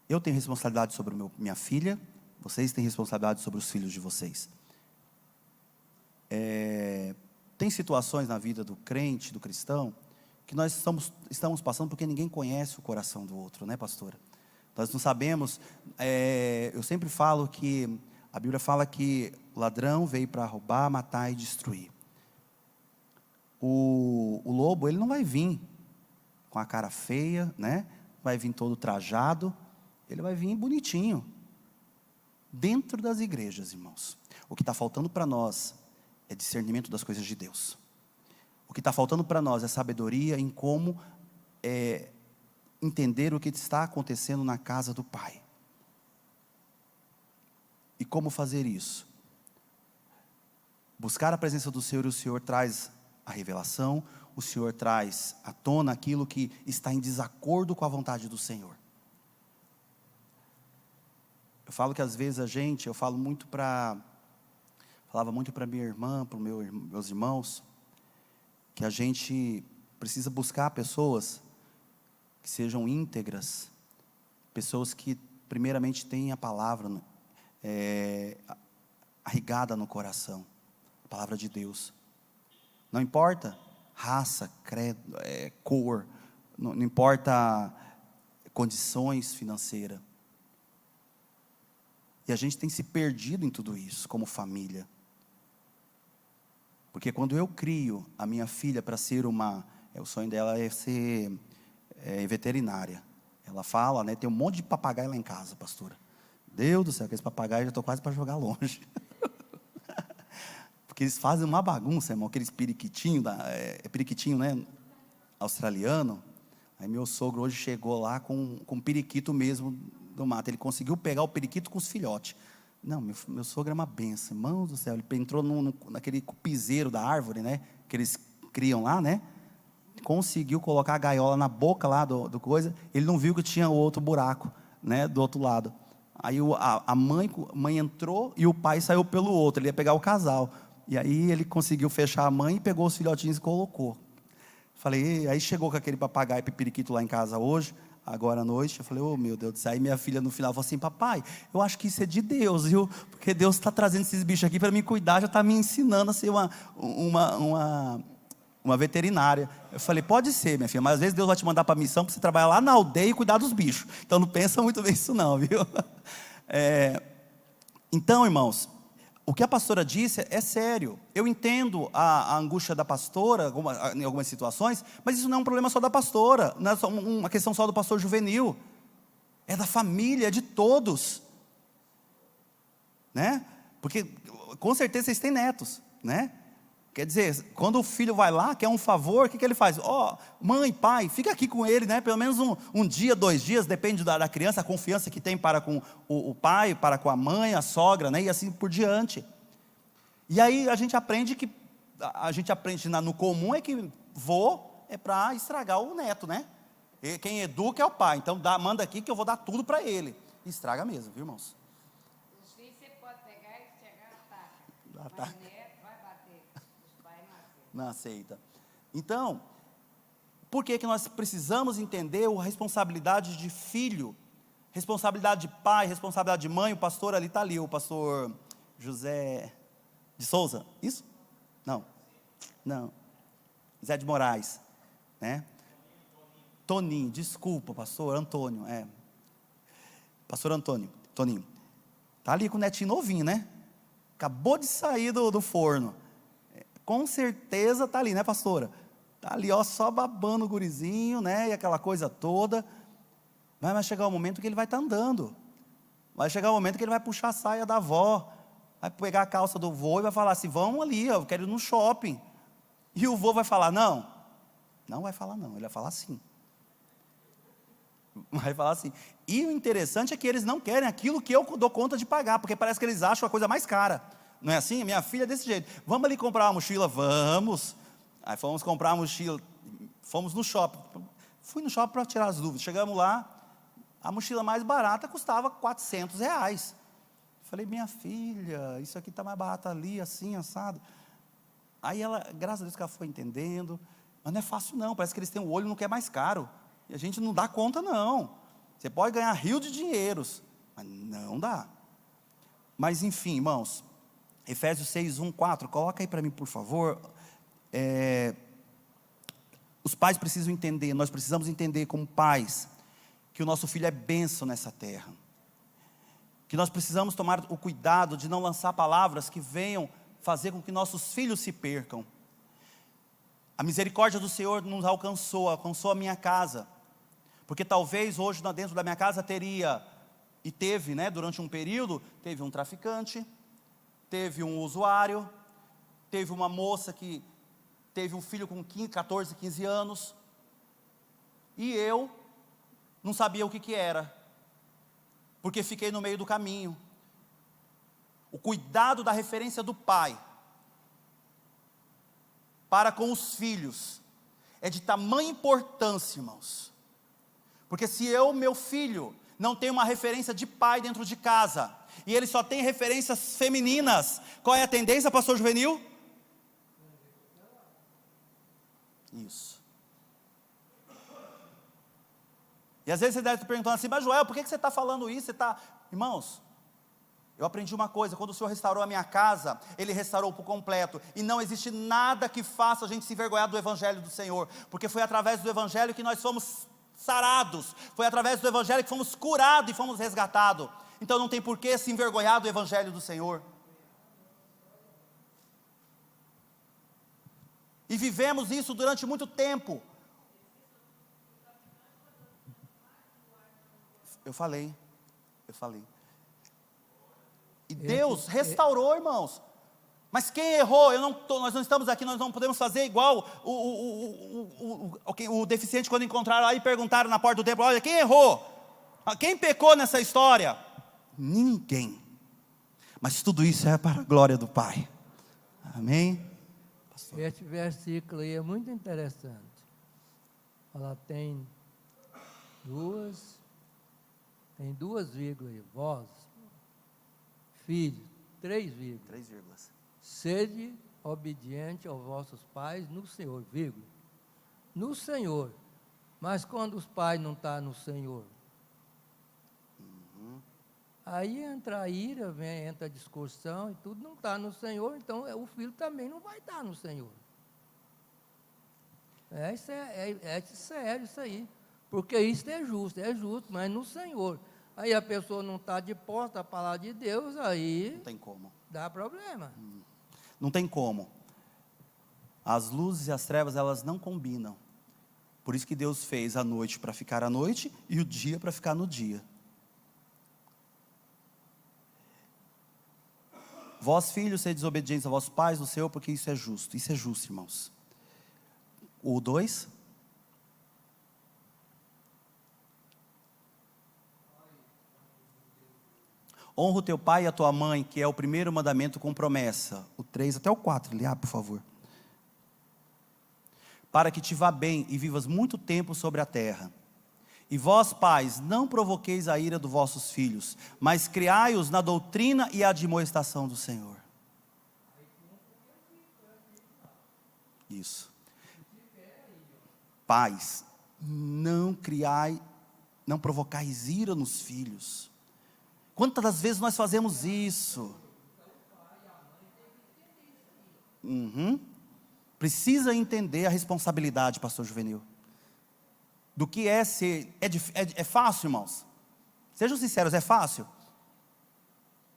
Eu tenho responsabilidade sobre minha filha, vocês têm responsabilidade sobre os filhos de vocês. Tem situações na vida do crente, do cristão, que nós estamos passando, porque ninguém conhece o coração do outro, né, pastora? Nós não sabemos, eu sempre falo que, a Bíblia fala que o ladrão veio para roubar, matar e destruir. O lobo, ele não vai vir com a cara feia, né? Vai vir todo trajado, ele vai vir bonitinho. Dentro das igrejas, irmãos, o que está faltando para nós é discernimento das coisas de Deus. O que está faltando para nós é sabedoria em como entender o que está acontecendo na casa do Pai. E como fazer isso? Buscar a presença do Senhor, e o Senhor traz a revelação, o Senhor traz à tona aquilo que está em desacordo com a vontade do Senhor. Eu falo que às vezes eu falava muito para minha irmã, para meus irmãos, que a gente precisa buscar pessoas que sejam íntegras, pessoas que primeiramente tenham a palavra arraigada no coração, a palavra de Deus. Não importa raça, credo, cor, não importa condições financeiras. E a gente tem se perdido em tudo isso, como família. Porque quando eu crio a minha filha para ser o sonho dela é ser veterinária. Ela fala, né, tem um monte de papagaio lá em casa, pastora. Deus do céu, aqueles papagaios eu já estou quase para jogar longe. Porque eles fazem uma bagunça, irmão, aqueles periquitinho, periquitinho, né, australiano. Aí meu sogro hoje chegou lá com periquito mesmo do mato. Ele conseguiu pegar o periquito com os filhotes. Não, meu sogro é uma benção, irmão do céu. Ele entrou naquele cupizeiro da árvore, né, que eles criam lá, né. Conseguiu colocar a gaiola na boca lá do coisa. Ele não viu que tinha o outro buraco, né, do outro lado. Aí a mãe entrou e o pai saiu pelo outro. Ele ia pegar o casal. E aí ele conseguiu fechar a mãe e pegou os filhotinhos e colocou. Falei, aí chegou com aquele papagaio periquito lá em casa hoje, agora à noite. Eu falei, meu Deus do céu. Aí minha filha no final falou assim, papai, eu acho que isso é de Deus, viu? Porque Deus está trazendo esses bichos aqui para me cuidar, já está me ensinando a ser uma veterinária. Eu falei, pode ser, minha filha, mas às vezes Deus vai te mandar para a missão para você trabalhar lá na aldeia e cuidar dos bichos. Então não pensa muito bem isso não, viu? Então, irmãos, o que a pastora disse é sério. Eu entendo a angústia da pastora em algumas situações, mas isso não é um problema só da pastora, não é só uma questão só do pastor juvenil, é da família, é de todos, né? Porque com certeza vocês têm netos, né? Quer dizer, quando o filho vai lá, quer um favor, o que ele faz? Mãe, pai, fica aqui com ele, né? Pelo menos um dia, 2 dias, depende da criança, a confiança que tem para com o pai, para com a mãe, a sogra, né? E assim por diante. E aí a gente aprende no comum é que é para estragar o neto, né? E quem educa é o pai, então manda aqui que eu vou dar tudo para ele. E estraga mesmo, viu, irmãos? Os filhos você pode pegar e chegar a ataca. Mas neto vai bater. Os pais não aceitam. Não aceita. Então, por que nós precisamos entender a responsabilidade de filho, responsabilidade de pai, responsabilidade de mãe? O pastor ali está ali, o pastor José de Souza, isso? Não, Zé de Moraes, né? Toninho, desculpa, pastor Antônio, pastor Toninho, está ali com o netinho novinho, né? Acabou de sair do forno, com certeza está ali, né, pastora? Está ali, só babando o gurizinho, né, e aquela coisa toda. Vai chegar o momento que ele vai estar andando, vai chegar o momento que ele vai puxar a saia da avó, vai pegar a calça do vô e vai falar assim, vamos ali, eu quero ir no shopping. E o vô vai falar, não vai falar não, ele vai falar sim. Vai falar assim. E o interessante é que eles não querem aquilo que eu dou conta de pagar, porque parece que eles acham a coisa mais cara. Não é assim? Minha filha é desse jeito. Vamos ali comprar uma mochila? Vamos. Aí fomos comprar a mochila, fomos no shopping. Fui no shopping para tirar as dúvidas. Chegamos lá, a mochila mais barata custava R$400. Falei, minha filha, isso aqui está mais barato ali, assim, assado. Aí ela, graças a Deus que ela foi entendendo, mas não é fácil não, parece que eles têm o olho no que é mais caro. E a gente não dá conta não. Você pode ganhar rio de dinheiros, mas não dá. Mas enfim, irmãos, Efésios 6, 1, 4, coloca aí para mim, por favor. Os pais precisam entender, nós precisamos entender como pais, que o nosso filho é bênção nessa terra. Que nós precisamos tomar o cuidado de não lançar palavras que venham fazer com que nossos filhos se percam. A misericórdia do Senhor nos alcançou a minha casa. Porque talvez hoje dentro da minha casa teria, e teve, durante um período, teve um traficante, teve um usuário, teve uma moça que teve um filho com 14, 15 anos, e eu não sabia o que era, porque fiquei no meio do caminho. O cuidado da referência do pai para com os filhos é de tamanha importância, irmãos. Porque se meu filho, não tem uma referência de pai dentro de casa, e ele só tem referências femininas, qual é a tendência, pastor Juvenil? Isso. E às vezes você deve estar perguntando assim, mas Joel, por que você está falando isso? Irmãos, eu aprendi uma coisa, quando o Senhor restaurou a minha casa, Ele restaurou por completo, e não existe nada que faça a gente se envergonhar do Evangelho do Senhor, porque foi através do Evangelho que nós fomos sarados, foi através do Evangelho que fomos curados e fomos resgatados. Então não tem por que se envergonhar do Evangelho do Senhor. E vivemos isso durante muito tempo. Eu falei. E Deus restaurou, irmãos. Mas quem errou? Nós não estamos aqui, nós não podemos fazer igual o deficiente quando encontraram lá e perguntaram na porta do templo, olha, quem errou? Quem pecou nessa história? Ninguém. Mas tudo isso é para a glória do Pai. Amém? Este versículo aí é muito interessante. Ela tem duas vírgulas aí. Vós, filhos, 3 vírgulas. 3 vírgulas. Sede obediente aos vossos pais no Senhor, vírgula. No Senhor. Mas quando os pais não estão no Senhor, aí entra a ira, entra a discussão e tudo, não está no Senhor, então o filho também não vai estar no Senhor. É sério isso aí, porque isso é justo, mas no Senhor. Aí a pessoa não está disposta à palavra de Deus, aí não tem como. Dá problema. Não tem como. As luzes e as trevas, elas não combinam. Por isso que Deus fez a noite para ficar à noite e o dia para ficar no dia. Vós, filhos, sede desobedientes a vossos pais no Senhor, porque isso é justo. Isso é justo, irmãos. O 2. Honra o teu pai e a tua mãe, que é o primeiro mandamento com promessa. O 3 até o 4, Liá, por favor. Para que te vá bem e vivas muito tempo sobre a terra. E vós, pais, não provoqueis a ira dos vossos filhos, mas criai-os na doutrina e admoestação do Senhor. Isso. Pais, não provocais ira nos filhos. Quantas das vezes nós fazemos isso? Precisa entender a responsabilidade, pastor Juvenil. Do que é ser, é fácil, irmãos? Sejam sinceros, é fácil?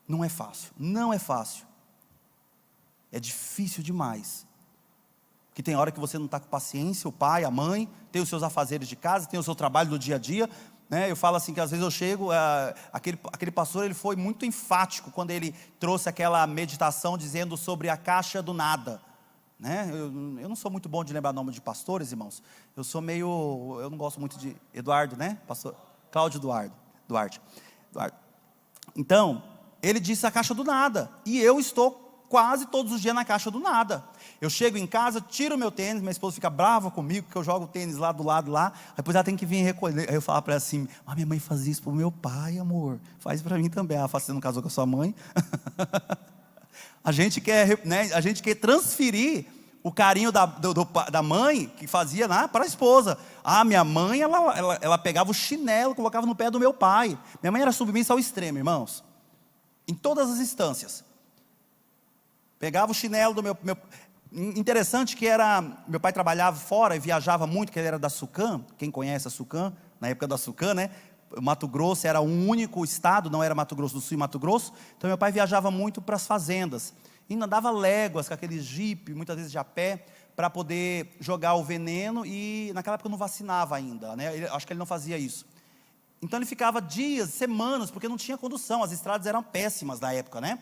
Não é fácil, não é fácil. É difícil demais. Porque tem hora que você não está com paciência, o pai, a mãe, tem os seus afazeres de casa, tem o seu trabalho do dia a dia, né? Eu falo assim, que às vezes eu chego, aquele pastor, ele foi muito enfático, quando ele trouxe aquela meditação, dizendo sobre a caixa do nada. Né? Eu não sou muito bom de lembrar nome de pastores, irmãos. Eu não gosto muito de Eduardo, né? Pastor Cláudio Duarte. Então, ele disse a caixa do nada. E eu estou quase todos os dias na caixa do nada. Eu chego em casa, tiro meu tênis, minha esposa fica brava comigo, porque eu jogo o tênis lá do lado lá, depois ela tem que vir recolher. Aí eu falo para ela assim, minha mãe faz isso pro meu pai, amor. Faz para mim também. Ela fala, você não casou com a sua mãe? A gente quer, né, transferir o carinho da mãe, que fazia para a esposa. Minha mãe, ela pegava o chinelo, colocava no pé do meu pai. Minha mãe era submissa ao extremo, irmãos. Em todas as instâncias. Pegava o chinelo do meu Interessante que era, meu pai trabalhava fora e viajava muito, que ele era da Sucam, quem conhece a Sucam, na época da Sucam, né? Mato Grosso era o único estado, não era Mato Grosso do Sul e Mato Grosso, então meu pai viajava muito para as fazendas, e andava léguas com aquele jipe, muitas vezes de a pé, para poder jogar o veneno, e naquela época não vacinava ainda, né? Acho que ele não fazia isso. Então ele ficava dias, semanas, porque não tinha condução, as estradas eram péssimas na época, né?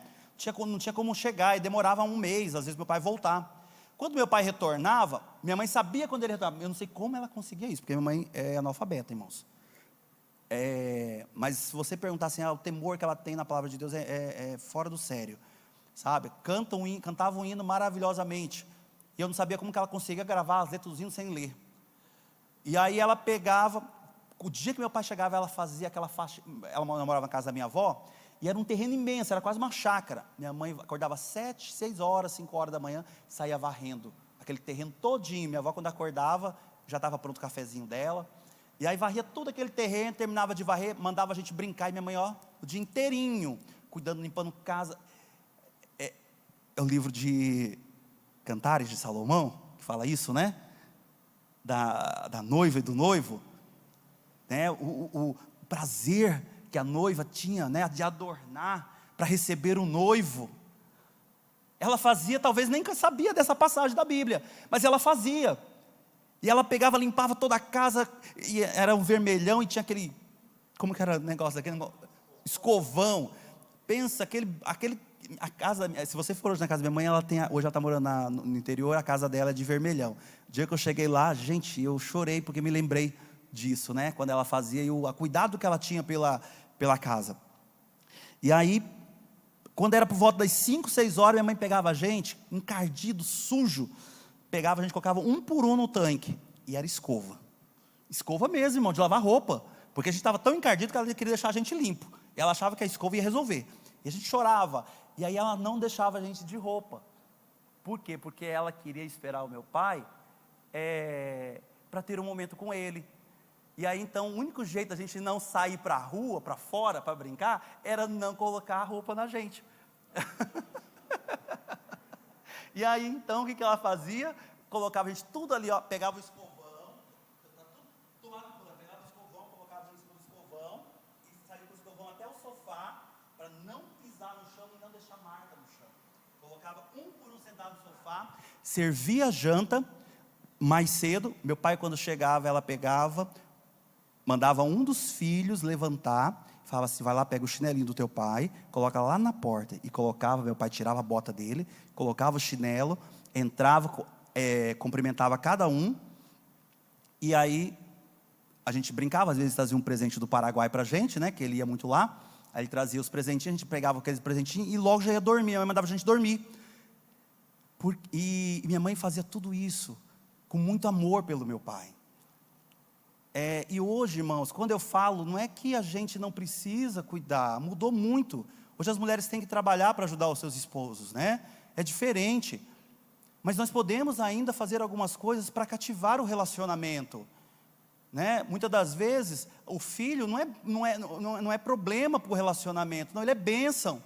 Não tinha como chegar, e demorava um mês, às vezes meu pai voltar. Quando meu pai retornava, minha mãe sabia quando ele retornava, eu não sei como ela conseguia isso, porque minha mãe é analfabeta, irmãos. Mas se você perguntar assim, o temor que ela tem na palavra de Deus é fora do sério, sabe? Cantava um hino maravilhosamente, e eu não sabia como que ela conseguia gravar as letras dos hinos sem ler. E aí ela pegava, o dia que meu pai chegava, ela fazia aquela faixa, ela morava na casa da minha avó, e era um terreno imenso, era quase uma chácara. Minha mãe acordava 7, 6 horas, 5 horas da manhã, saía varrendo aquele terreno todinho. Minha avó, quando acordava, já estava pronto o cafezinho dela, e aí varria todo aquele terreno, terminava de varrer, mandava a gente brincar, e minha mãe, o dia inteirinho, cuidando, limpando casa. É o livro de Cantares de Salomão, que fala isso, né? Da noiva e do noivo, né? O prazer que a noiva tinha, né, de adornar para receber o noivo. Ela fazia, talvez nem sabia dessa passagem da Bíblia, mas ela fazia. E ela pegava, limpava toda a casa, e era um vermelhão, e tinha aquele, como que era o negócio, aquele escovão. Pensa, a casa, se você for hoje na casa da minha mãe, hoje ela está morando no interior, a casa dela é de vermelhão. O dia que eu cheguei lá, gente, eu chorei, porque me lembrei disso, né, quando ela fazia, e o cuidado que ela tinha pela casa. E aí, quando era por volta das 5, 6 horas, minha mãe pegava a gente, encardido, sujo, pegava a gente, colocava um por um no tanque, e era escova mesmo, irmão, de lavar roupa, porque a gente estava tão encardido que ela queria deixar a gente limpo, e ela achava que a escova ia resolver, e a gente chorava, e aí ela não deixava a gente de roupa. Por quê? Porque ela queria esperar o meu pai, para ter um momento com ele. E aí então o único jeito da gente não sair para a rua, para fora, para brincar, era não colocar a roupa na gente. E aí então o que ela fazia? Colocava a gente tudo ali, pegava o escovão, pegava o escovão, colocava em cima do escovão, e saía com o escovão até o sofá, para não pisar no chão e não deixar marca no chão. Colocava um por um sentado no sofá, servia a janta mais cedo. Meu pai, quando chegava, ela pegava, mandava um dos filhos levantar, falava assim, vai lá, pega o chinelinho do teu pai, coloca lá na porta, e colocava, meu pai tirava a bota dele, colocava o chinelo, entrava, cumprimentava cada um, e aí a gente brincava, às vezes trazia um presente do Paraguai para a gente, né, que ele ia muito lá, aí ele trazia os presentinhos, a gente pegava aqueles presentinhos, e logo já ia dormir, minha mãe mandava a gente dormir, e minha mãe fazia tudo isso, com muito amor pelo meu pai. E hoje, irmãos, quando eu falo, não é que a gente não precisa cuidar, mudou muito. Hoje as mulheres têm que trabalhar para ajudar os seus esposos, né? É diferente. Mas nós podemos ainda fazer algumas coisas para cativar o relacionamento, né? Muitas das vezes, o filho não é problema para o relacionamento, não, ele é bênção.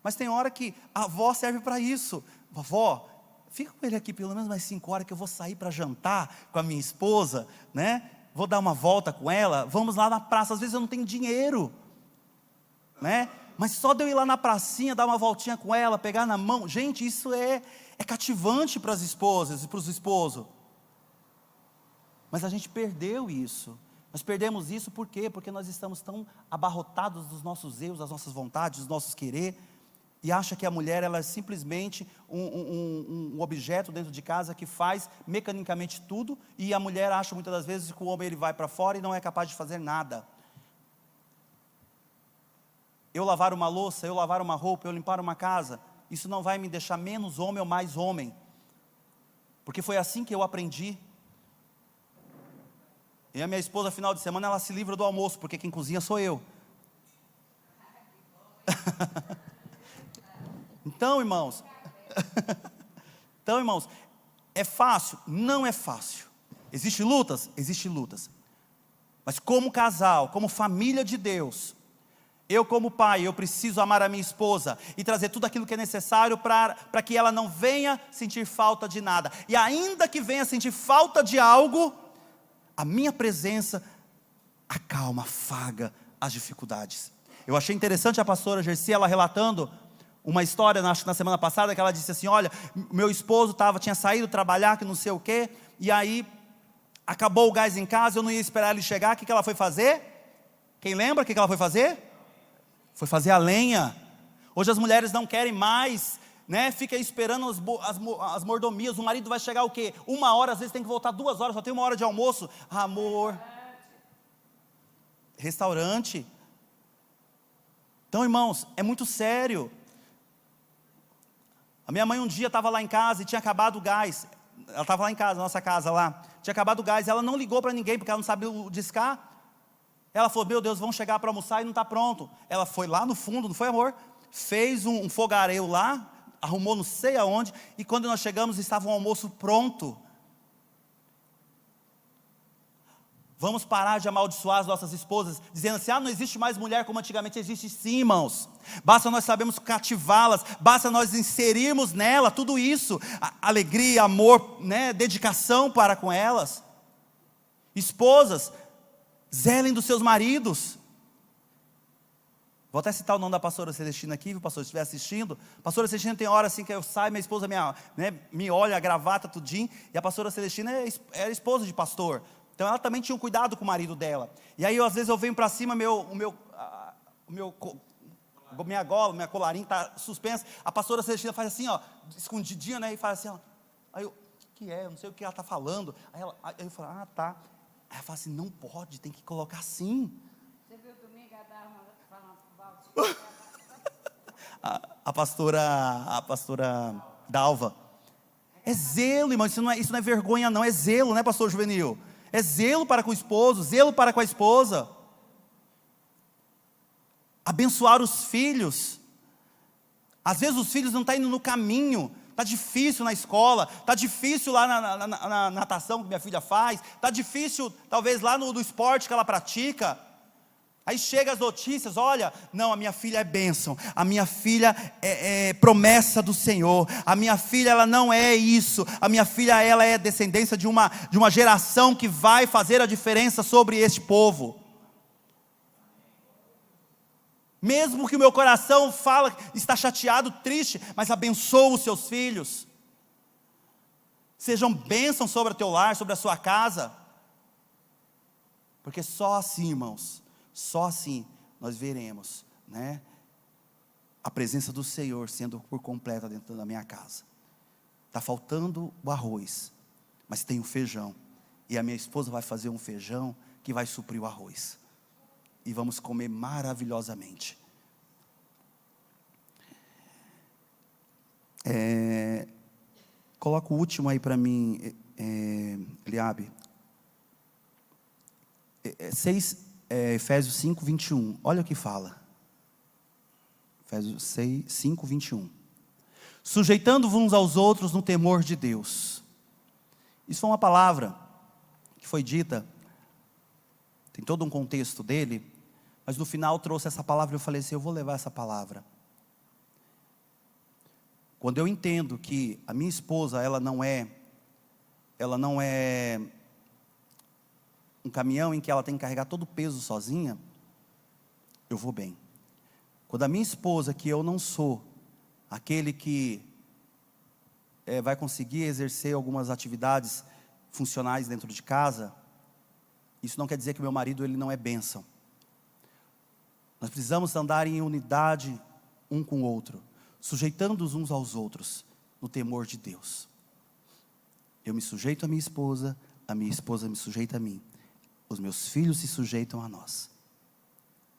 Mas tem hora que a avó serve para isso. Vovó, fica com ele aqui pelo menos mais 5 horas, que eu vou sair para jantar com a minha esposa, né? Vou dar uma volta com ela, vamos lá na praça. Às vezes eu não tenho dinheiro, né? Mas só de eu ir lá na pracinha, dar uma voltinha com ela, pegar na mão, gente, isso é cativante para as esposas e para os esposos. Mas a gente perdeu isso. Nós perdemos isso por quê? Porque nós estamos tão abarrotados dos nossos erros, das nossas vontades, dos nossos querer, e acha que a mulher, ela é simplesmente um objeto dentro de casa que faz mecanicamente tudo, e a mulher acha muitas das vezes que o homem ele vai para fora e não é capaz de fazer nada. Eu lavar uma louça, eu lavar uma roupa, eu limpar uma casa, isso não vai me deixar menos homem ou mais homem, porque foi assim que eu aprendi. E a minha esposa, final de semana, ela se livra do almoço, porque quem cozinha sou eu. Então, irmãos, é fácil? Não é fácil. Existem lutas? Existem lutas. Mas como casal, como família de Deus, Eu, como pai, eu preciso amar a minha esposa e trazer tudo aquilo que é necessário para que ela não venha sentir falta de nada. E ainda que venha sentir falta de algo, a minha presença acalma, afaga as dificuldades. Eu achei interessante a pastora Gersi, ela relatando uma história, acho que na semana passada, que ela disse assim: olha, meu esposo tinha saído trabalhar, que não sei o quê, e aí acabou o gás em casa, eu não ia esperar ele chegar. O que ela foi fazer? Quem lembra o que ela foi fazer? Foi fazer a lenha. Hoje as mulheres não querem mais, né? Fica esperando as mordomias. O marido vai chegar o quê? 1 hora, às vezes tem que voltar 2 horas, só tem 1 hora de almoço. Amor. Restaurante. Então, irmãos, é muito sério. A minha mãe um dia estava lá em casa e tinha acabado o gás. Ela estava lá em casa, nossa casa lá. Tinha acabado o gás, ela não ligou para ninguém, porque ela não sabia discar. Ela falou: meu Deus, vão chegar para almoçar e não está pronto. Ela foi lá no fundo, não foi, amor? Fez um fogareiro lá, arrumou não sei aonde, e quando nós chegamos estava o almoço pronto. Vamos parar de amaldiçoar as nossas esposas, dizendo assim: não existe mais mulher como antigamente. Existe sim, irmãos. Basta nós sabermos cativá-las, basta nós inserirmos nela tudo isso, alegria, amor, né, dedicação para com elas. Esposas, zelem dos seus maridos. Vou até citar o nome da pastora Celestina aqui, viu, pastor, se estiver assistindo. Pastora Celestina, tem hora assim que eu saio, minha esposa me olha, a gravata, tudinho, e a pastora Celestina era esposa de pastor. Então ela também tinha um cuidado com o marido dela. E aí às vezes eu venho para cima, minha gola, minha colarinha está suspensa. A pastora Celestina faz assim, ó, escondidinha, né? E faz assim, ó. Aí eu, o que é? Eu não sei o que ela está falando. Aí eu falo, tá. Aí ela fala assim: não pode, tem que colocar assim. Você viu domingo a Dharma falando com o Valdir? A pastora Dalva. É zelo, irmão, isso não é vergonha não, é zelo, né, pastor Juvenil? É zelo para com o esposo, zelo para com a esposa. Abençoar os filhos. Às vezes os filhos não estão indo no caminho, está difícil na escola, está difícil lá na natação que minha filha faz, está difícil talvez lá no esporte que ela pratica. Aí chega as notícias: olha, não, a minha filha é bênção, a minha filha é promessa do Senhor, a minha filha ela não é isso, a minha filha ela é descendência de uma geração que vai fazer a diferença sobre este povo. Mesmo que o meu coração está chateado, triste, mas abençoa os seus filhos. Sejam bênçãos sobre o teu lar, sobre a sua casa. Porque só assim, irmãos, só assim nós veremos, né, a presença do Senhor sendo por completa dentro da minha casa. Está faltando o arroz, mas tem o feijão. E a minha esposa vai fazer um feijão que vai suprir o arroz. E vamos comer maravilhosamente. Coloca o último aí para mim, Eliabe. Efésios 5, 21. Olha o que fala. Efésios 5, 21. Sujeitando-vos uns aos outros no temor de Deus. Isso foi uma palavra que foi dita, tem todo um contexto dele, mas no final trouxe essa palavra e eu falei assim: eu vou levar essa palavra. Quando eu entendo que a minha esposa, ela não é um caminhão em que ela tem que carregar todo o peso sozinha, eu vou bem. Quando a minha esposa, que eu não sou aquele que vai conseguir exercer algumas atividades funcionais dentro de casa, isso não quer dizer que meu marido ele não é bênção. Nós precisamos andar em unidade um com o outro, sujeitando-os uns aos outros, no temor de Deus. Eu me sujeito à minha esposa me sujeita a mim, os meus filhos se sujeitam a nós,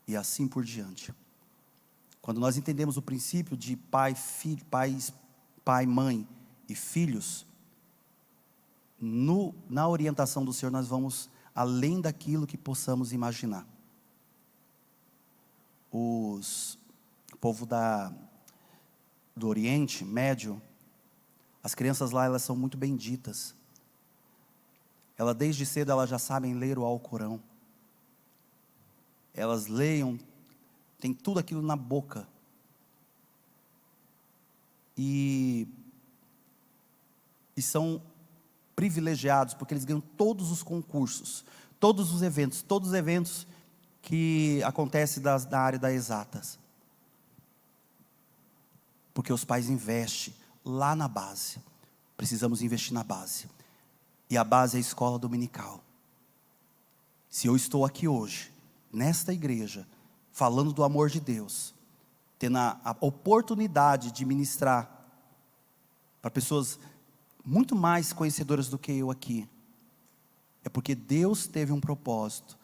e assim por diante. Quando nós entendemos o princípio de pai, mãe e filhos, na orientação do Senhor nós vamos além daquilo que possamos imaginar. O povo do Oriente Médio, as crianças lá, elas são muito benditas. Elas desde cedo elas já sabem ler o Alcorão. Elas tem tudo aquilo na boca. E são privilegiados, porque eles ganham todos os concursos, todos os eventos que acontecem da área das exatas. Porque os pais investem lá na base. Precisamos investir na base. E a base é a escola dominical. Se eu estou aqui hoje, nesta igreja, falando do amor de Deus, tendo a oportunidade de ministrar para pessoas muito mais conhecedoras do que eu aqui, é porque Deus teve um propósito.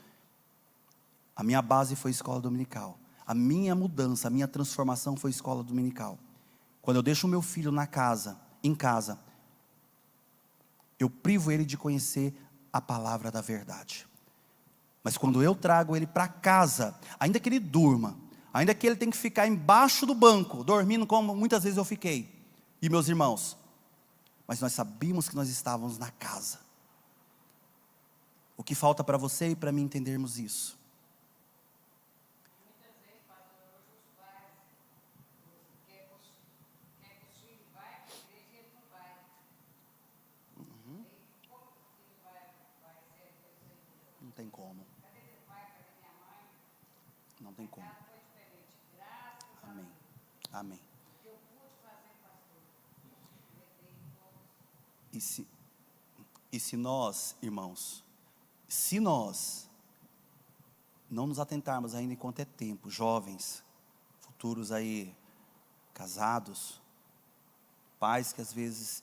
A minha base foi a escola dominical. A minha mudança, a minha transformação foi a escola dominical. Quando eu deixo o meu filho em casa, eu privo ele de conhecer a palavra da verdade. Mas quando eu trago ele para casa, ainda que ele durma, ainda que ele tenha que ficar embaixo do banco, dormindo como muitas vezes eu fiquei, e meus irmãos, mas nós sabíamos que nós estávamos na casa. O que falta para você e para mim entendermos isso? Muitas vezes, pastor, hoje os pais querem que os filhos vão para a igreja e eles não vão. E como que o filho vai ser Deus? Não tem como. Cadê meu pai? Cadê minha mãe? Não tem como. Casa foi diferente. Graças a Deus. Amém. Amém. Que eu pude fazer, pastor. Levei todos. E se nós, irmãos, se nós não nos atentarmos ainda enquanto é tempo, jovens, futuros aí, casados, pais que às vezes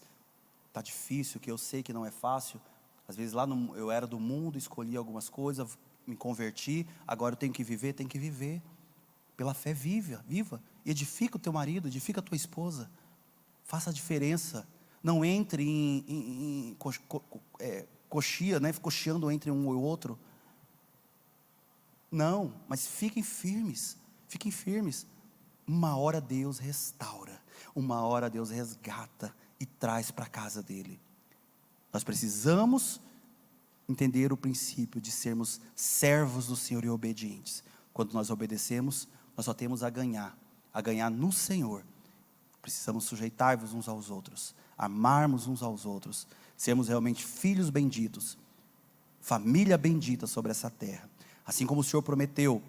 está difícil, que eu sei que não é fácil, às vezes eu era do mundo, escolhi algumas coisas, me converti, agora eu tenho que viver, pela fé viva, edifica o teu marido, edifica a tua esposa, faça a diferença, não entre em coxia, né? Cocheando entre um e outro. Não, mas fiquem firmes. Uma hora Deus restaura, uma hora Deus resgata e traz para a casa dele. Nós precisamos entender o princípio de sermos servos do Senhor e obedientes. Quando nós obedecemos, nós só temos a ganhar no Senhor. Precisamos sujeitar-vos uns aos outros, amarmos uns aos outros, sermos realmente filhos benditos, família bendita sobre essa terra. Assim como o Senhor prometeu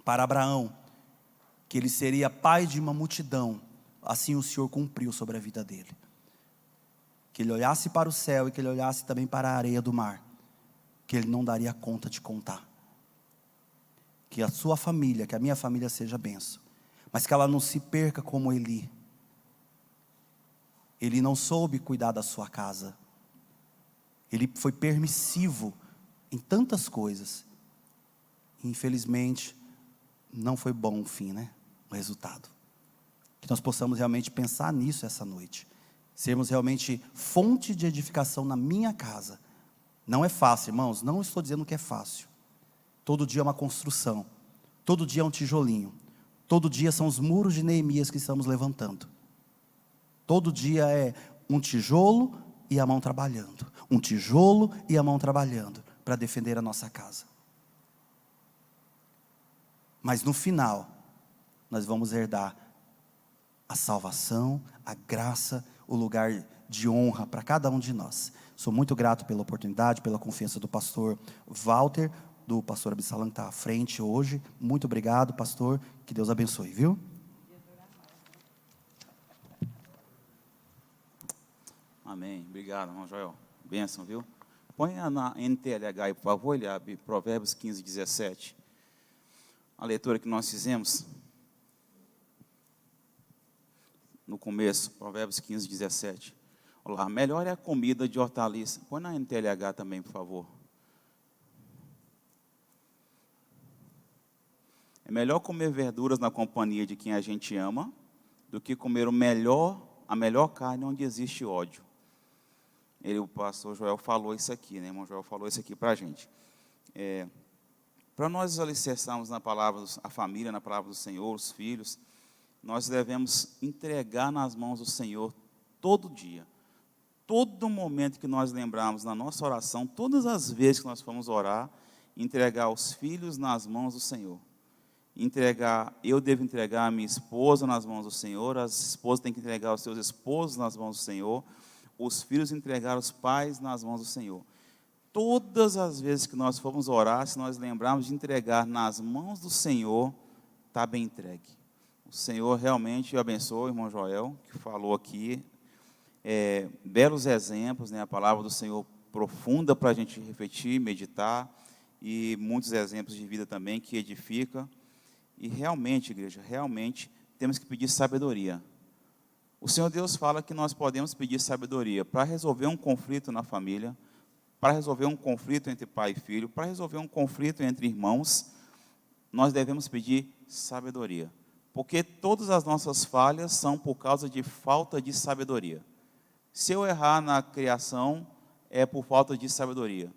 para Abraão, que ele seria pai de uma multidão, assim o Senhor cumpriu sobre a vida dele. Que ele olhasse para o céu e que ele olhasse também para a areia do mar, que ele não daria conta de contar. Que a sua família, que a minha família seja bênção, mas que ela não se perca como Eli. Ele não soube cuidar da sua casa. Ele foi permissivo em tantas coisas. Infelizmente, não foi bom o fim, né? O resultado. Que nós possamos realmente pensar nisso essa noite. Sermos realmente fonte de edificação na minha casa. Não é fácil, irmãos. Não estou dizendo que é fácil. Todo dia é uma construção. Todo dia é um tijolinho. Todo dia são os muros de Neemias que estamos levantando. Todo dia é um tijolo e a mão trabalhando. Um tijolo e a mão trabalhando para defender a nossa casa. Mas no final, nós vamos herdar a salvação, a graça, o lugar de honra para cada um de nós. Sou muito grato pela oportunidade, pela confiança do pastor Walter, do pastor Absalão que está à frente hoje. Muito obrigado, pastor. Que Deus abençoe, viu? Amém. Obrigado, irmão Joel. Bênção, viu? Põe na NTLH aí, por favor, ele abre Provérbios 15, 17. A leitura que nós fizemos no começo, Provérbios 15, 17. Olha lá, melhor é a comida de hortaliça. Põe na NTLH também, por favor. É melhor comer verduras na companhia de quem a gente ama do que comer a melhor carne onde existe ódio. O pastor Joel falou isso aqui, né? O irmão Joel falou isso aqui para a gente. Para nós alicerçarmos na palavra, a família, na palavra do Senhor, os filhos, nós devemos entregar nas mãos do Senhor todo dia. Todo momento que nós lembrarmos na nossa oração, todas as vezes que nós formos orar, entregar os filhos nas mãos do Senhor. eu devo entregar a minha esposa nas mãos do Senhor, as esposas têm que entregar os seus esposos nas mãos do Senhor, os filhos entregar os pais nas mãos do Senhor. Todas as vezes que nós formos orar, se nós lembrarmos de entregar nas mãos do Senhor, está bem entregue. O Senhor realmente abençoe o irmão Joel, que falou aqui, belos exemplos, né? A palavra do Senhor profunda para a gente refletir, meditar, e muitos exemplos de vida também que edifica. E realmente, igreja, realmente temos que pedir sabedoria. O Senhor Deus fala que nós podemos pedir sabedoria para resolver um conflito na família, para resolver um conflito entre pai e filho, para resolver um conflito entre irmãos, nós devemos pedir sabedoria. Porque todas as nossas falhas são por causa de falta de sabedoria. Se eu errar na criação, é por falta de sabedoria.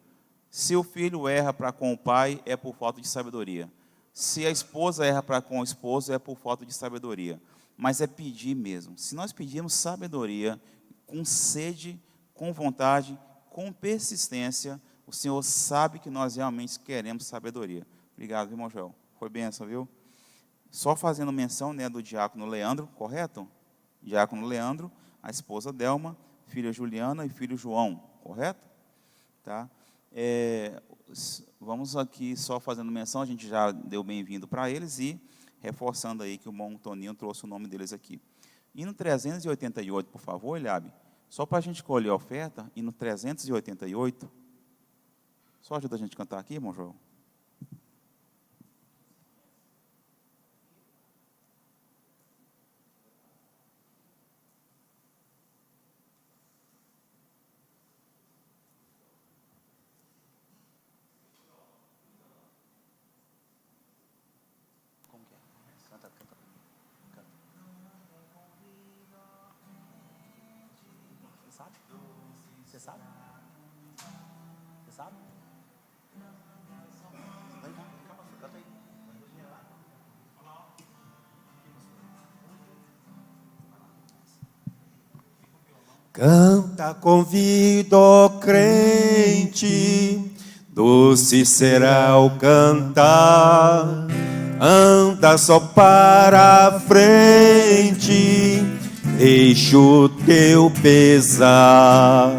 Se o filho erra para com o pai, é por falta de sabedoria. Se a esposa erra para com o esposo, é por falta de sabedoria. Mas é pedir mesmo. Se nós pedirmos sabedoria, com sede, com vontade, com persistência, o Senhor sabe que nós realmente queremos sabedoria. Obrigado, irmão Joel. Foi bênção, viu? Só fazendo menção, né, do diácono Leandro, correto? Diácono Leandro, a esposa Delma, filha Juliana e filho João, correto? Tá? Vamos aqui só fazendo menção, a gente já deu bem-vindo para eles e reforçando aí que o irmão Toninho trouxe o nome deles aqui. E no 388, por favor, Eliabe, só para a gente colher a oferta, e no 388, só ajuda a gente a cantar aqui, irmão João. Você sabe? Você sabe? Vem cá, canta aí. Canta, convido, ó crente, doce será o cantar. Anda só para a frente, deixa o teu pesar.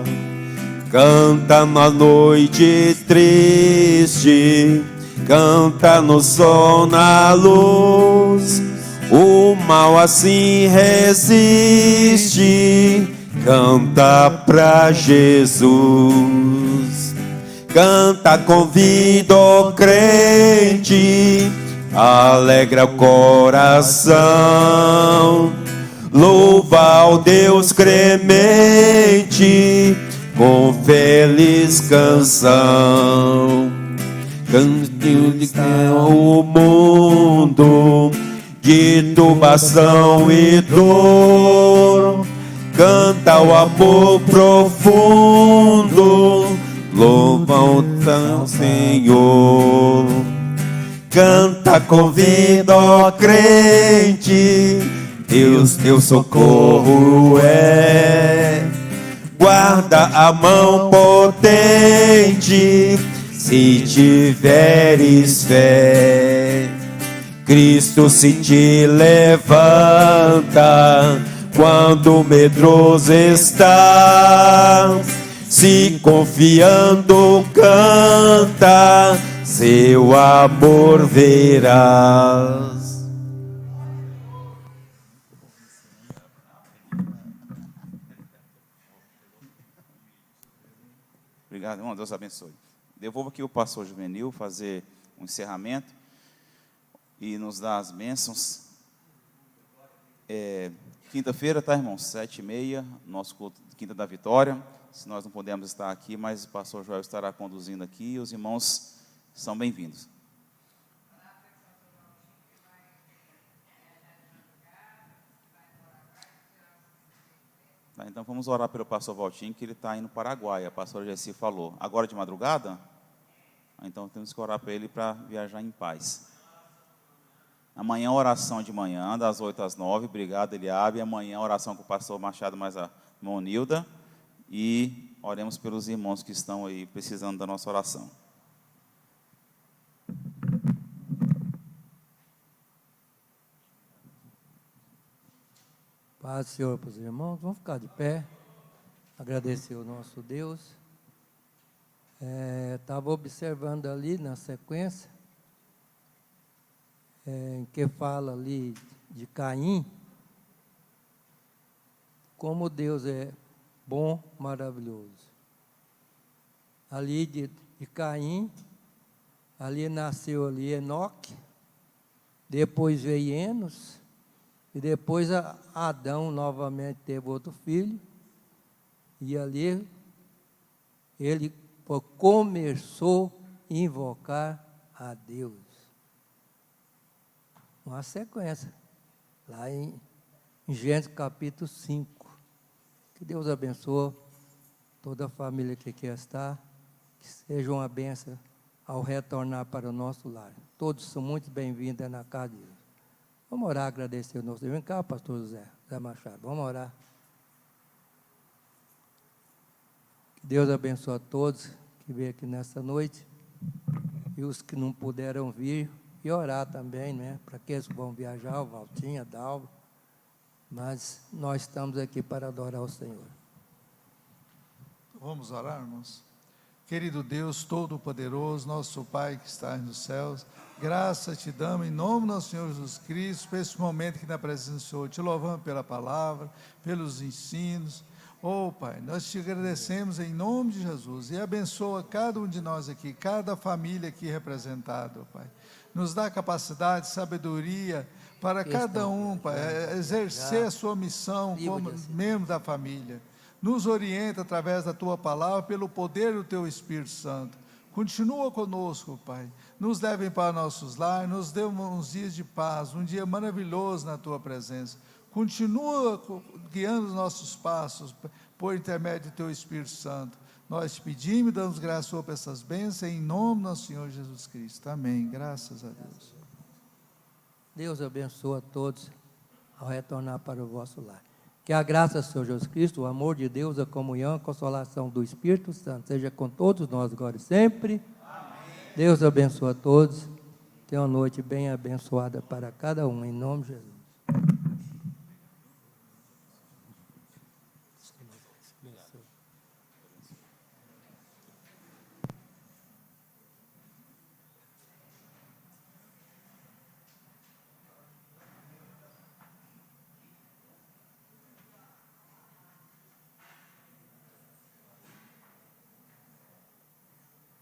Canta na noite triste, canta no sol, na luz. O mal assim resiste, canta pra Jesus. Canta, convida, ó crente, alegra o coração. Louva ao Deus cremente com feliz canção. Cante o mundo de turbação e dor. Canta o amor profundo, louva o teu Senhor. Canta, convida, ó crente, Deus teu socorro é. Guarda a mão potente, se tiveres fé. Cristo se te levanta quando medroso estás. Se confiando canta, seu amor verás. Obrigado, irmão. Deus abençoe. Devolvo aqui o pastor Juvenil fazer um encerramento e nos dar as bênçãos. Quinta-feira, tá, irmão? 7h30, nosso culto de Quinta da Vitória. Se nós não pudermos estar aqui, mas o pastor Joel estará conduzindo aqui e os irmãos são bem-vindos. Tá, então vamos orar pelo pastor Valtinho, que ele está indo para o Paraguai, a pastora Jessi falou. Agora de madrugada? Então temos que orar para ele para viajar em paz. Amanhã oração de manhã, das 8 às 9, obrigado Eliabe. Amanhã oração com o pastor Machado mais a Monilda. E oremos pelos irmãos que estão aí precisando da nossa oração. Paz do Senhor para os irmãos. Vamos ficar de pé. Agradecer ao nosso Deus. Estava observando ali na sequência, em que fala ali de Caim, como Deus é bom, maravilhoso. Ali de Caim, ali nasceu ali Enoque, depois veio Enos, e depois Adão novamente teve outro filho, e ali ele começou a invocar a Deus. Uma sequência, lá em Gênesis capítulo 5. Que Deus abençoe toda a família que aqui está, que seja uma bênção ao retornar para o nosso lar. Todos são muito bem-vindos na casa de Deus. Vamos orar, agradecer o nosso Deus. Vem cá, pastor José Machado, vamos orar. Que Deus abençoe a todos que veio aqui nessa noite, e os que não puderam vir, e orar também, né, para aqueles que vão viajar, o Valtinha, Dalva, mas nós estamos aqui para adorar o Senhor. Vamos orar, irmãos? Querido Deus Todo-Poderoso, nosso Pai que está nos céus, graças te damos em nome do nosso Senhor Jesus Cristo, por esse momento que na presença do Senhor, te louvamos pela palavra, pelos ensinos. Oh Pai, nós te agradecemos em nome de Jesus, e abençoa cada um de nós aqui, cada família aqui representada, Pai. Nos dá capacidade, sabedoria, para cada um, Pai, exercer a sua missão como membro da família. Nos orienta através da Tua palavra, pelo poder do Teu Espírito Santo. Continua conosco, Pai. Nos leve para nossos lares, nos dê uns dias de paz, um dia maravilhoso na Tua presença. Continua guiando os nossos passos, por intermédio do Teu Espírito Santo. Nós te pedimos e damos graças por essas bênçãos, em nome do nosso Senhor Jesus Cristo. Amém. Graças a Deus. Deus abençoe a todos ao retornar para o vosso lar. Que a graça do Senhor Jesus Cristo, o amor de Deus, a comunhão, a consolação do Espírito Santo seja com todos nós agora e sempre. Amém. Deus abençoe a todos. Tenha uma noite bem abençoada para cada um, em nome de Jesus.